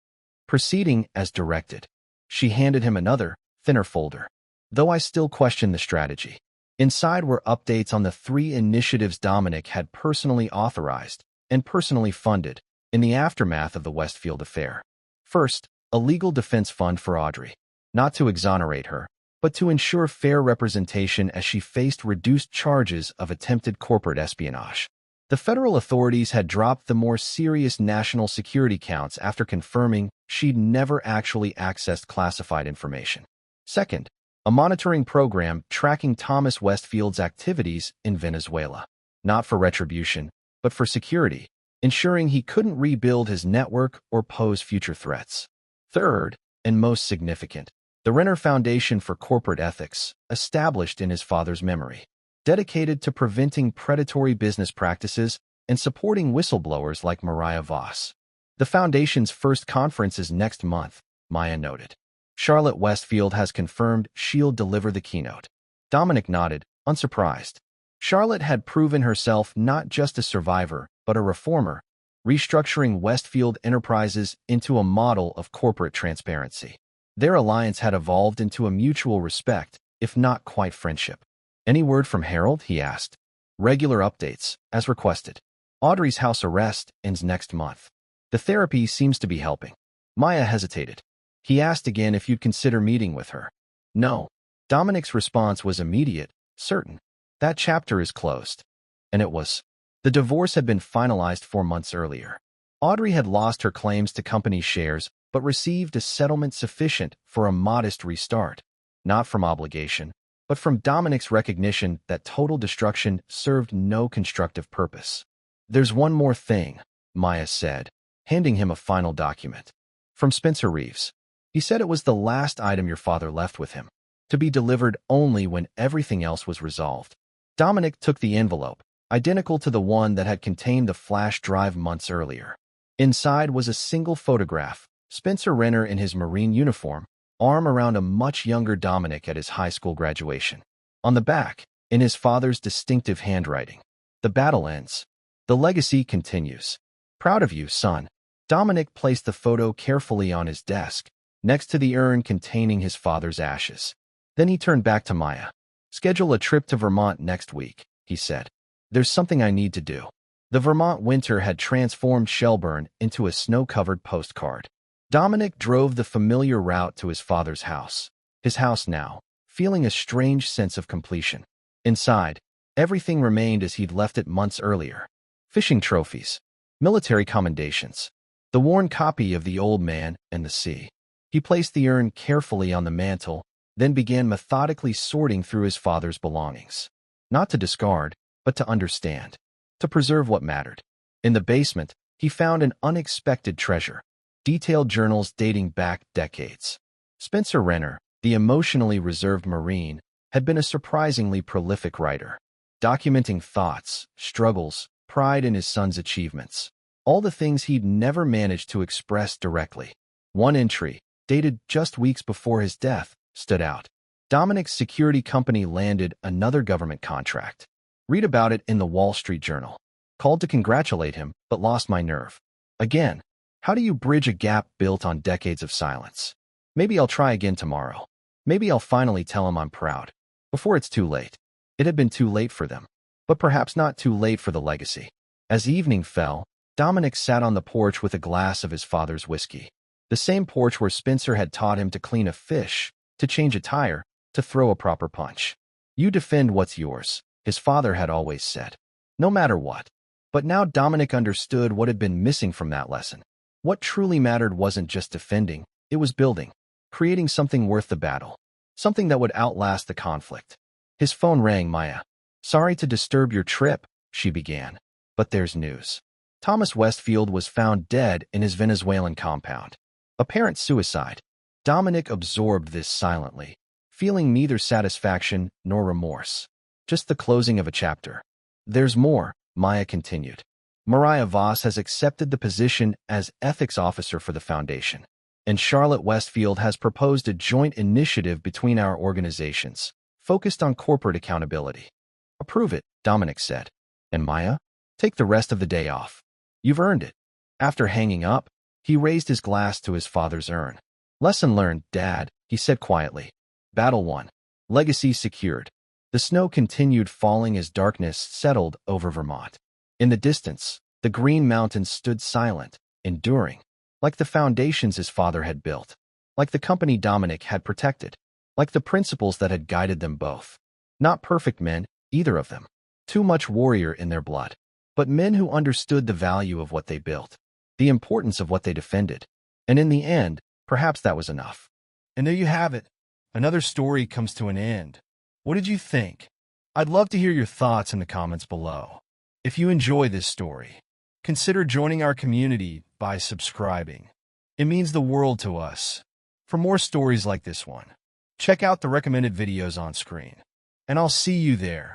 Proceeding as directed. She handed him another, thinner folder. Though I still question the strategy. Inside were updates on the 3 initiatives Dominic had personally authorized and personally funded in the aftermath of the Westfield affair. First, a legal defense fund for Audrey. Not to exonerate her, but to ensure fair representation as she faced reduced charges of attempted corporate espionage. The federal authorities had dropped the more serious national security counts after confirming she'd never actually accessed classified information. Second, a monitoring program tracking Thomas Westfield's activities in Venezuela. Not for retribution, but for security, ensuring he couldn't rebuild his network or pose future threats. Third, and most significant, the Renner Foundation for Corporate Ethics, established in his father's memory, dedicated to preventing predatory business practices and supporting whistleblowers like Mariah Voss. The foundation's first conference is next month, Maya noted. Charlotte Westfield has confirmed she'll deliver the keynote. Dominic nodded, unsurprised. Charlotte had proven herself not just a survivor, but a reformer, restructuring Westfield Enterprises into a model of corporate transparency. Their alliance had evolved into a mutual respect, if not quite friendship. Any word from Harold? He asked. Regular updates, as requested. Audrey's house arrest ends next month. The therapy seems to be helping. Maya hesitated. He asked again if you'd consider meeting with her. No. Dominic's response was immediate, certain. That chapter is closed. And it was. The divorce had been finalized 4 months earlier. Audrey had lost her claims to company shares, but received a settlement sufficient for a modest restart. Not from obligation, but from Dominic's recognition that total destruction served no constructive purpose. There's one more thing, Maya said, handing him a final document. From Spencer Reeves. He said it was the last item your father left with him, to be delivered only when everything else was resolved. Dominic took the envelope, identical to the one that had contained the flash drive months earlier. Inside was a single photograph, Spencer Renner in his Marine uniform, arm around a much younger Dominic at his high school graduation. On the back, in his father's distinctive handwriting, the battle ends. The legacy continues. Proud of you, son. Dominic placed the photo carefully on his desk, next to the urn containing his father's ashes. Then he turned back to Maya. Schedule a trip to Vermont next week, he said. There's something I need to do. The Vermont winter had transformed Shelburne into a snow-covered postcard. Dominic drove the familiar route to his father's house. His house now, feeling a strange sense of completion. Inside, everything remained as he'd left it months earlier. Fishing trophies, military commendations, the worn copy of The Old Man and the Sea. He placed the urn carefully on the mantel, then began methodically sorting through his father's belongings. Not to discard, but to understand. To preserve what mattered. In the basement, he found an unexpected treasure. Detailed journals dating back decades. Spencer Renner, the emotionally reserved Marine, had been a surprisingly prolific writer, documenting thoughts, struggles, pride in his son's achievements, all the things he'd never managed to express directly. One entry, dated just weeks before his death, stood out. Dominic's security company landed another government contract. Read about it in the Wall Street Journal. Called to congratulate him, but lost my nerve. Again, how do you bridge a gap built on decades of silence? Maybe I'll try again tomorrow. Maybe I'll finally tell him I'm proud. Before it's too late. It had been too late for them. But perhaps not too late for the legacy. As evening fell, Dominic sat on the porch with a glass of his father's whiskey. The same porch where Spencer had taught him to clean a fish, to change a tire, to throw a proper punch. You defend what's yours, his father had always said. No matter what. But now Dominic understood what had been missing from that lesson. What truly mattered wasn't just defending, it was building. Creating something worth the battle. Something that would outlast the conflict. His phone rang. Maya. Sorry to disturb your trip, she began. But there's news. Thomas Westfield was found dead in his Venezuelan compound. Apparent suicide. Dominic absorbed this silently, feeling neither satisfaction nor remorse. Just the closing of a chapter. There's more, Maya continued. Mariah Voss has accepted the position as ethics officer for the foundation. And Charlotte Westfield has proposed a joint initiative between our organizations, focused on corporate accountability. Approve it, Dominic said. And Maya? Take the rest of the day off. You've earned it. After hanging up, he raised his glass to his father's urn. Lesson learned, Dad, he said quietly. Battle won. Legacy secured. The snow continued falling as darkness settled over Vermont. In the distance, the Green Mountains stood silent, enduring. Like the foundations his father had built. Like the company Dominic had protected. Like the principles that had guided them both. Not perfect men, either of them. Too much warrior in their blood. But men who understood the value of what they built. The importance of what they defended. And in the end, perhaps that was enough. And there you have it. Another story comes to an end. What did you think? I'd love to hear your thoughts in the comments below. If you enjoy this story, consider joining our community by subscribing. It means the world to us. For more stories like this one, check out the recommended videos on screen. And I'll see you there.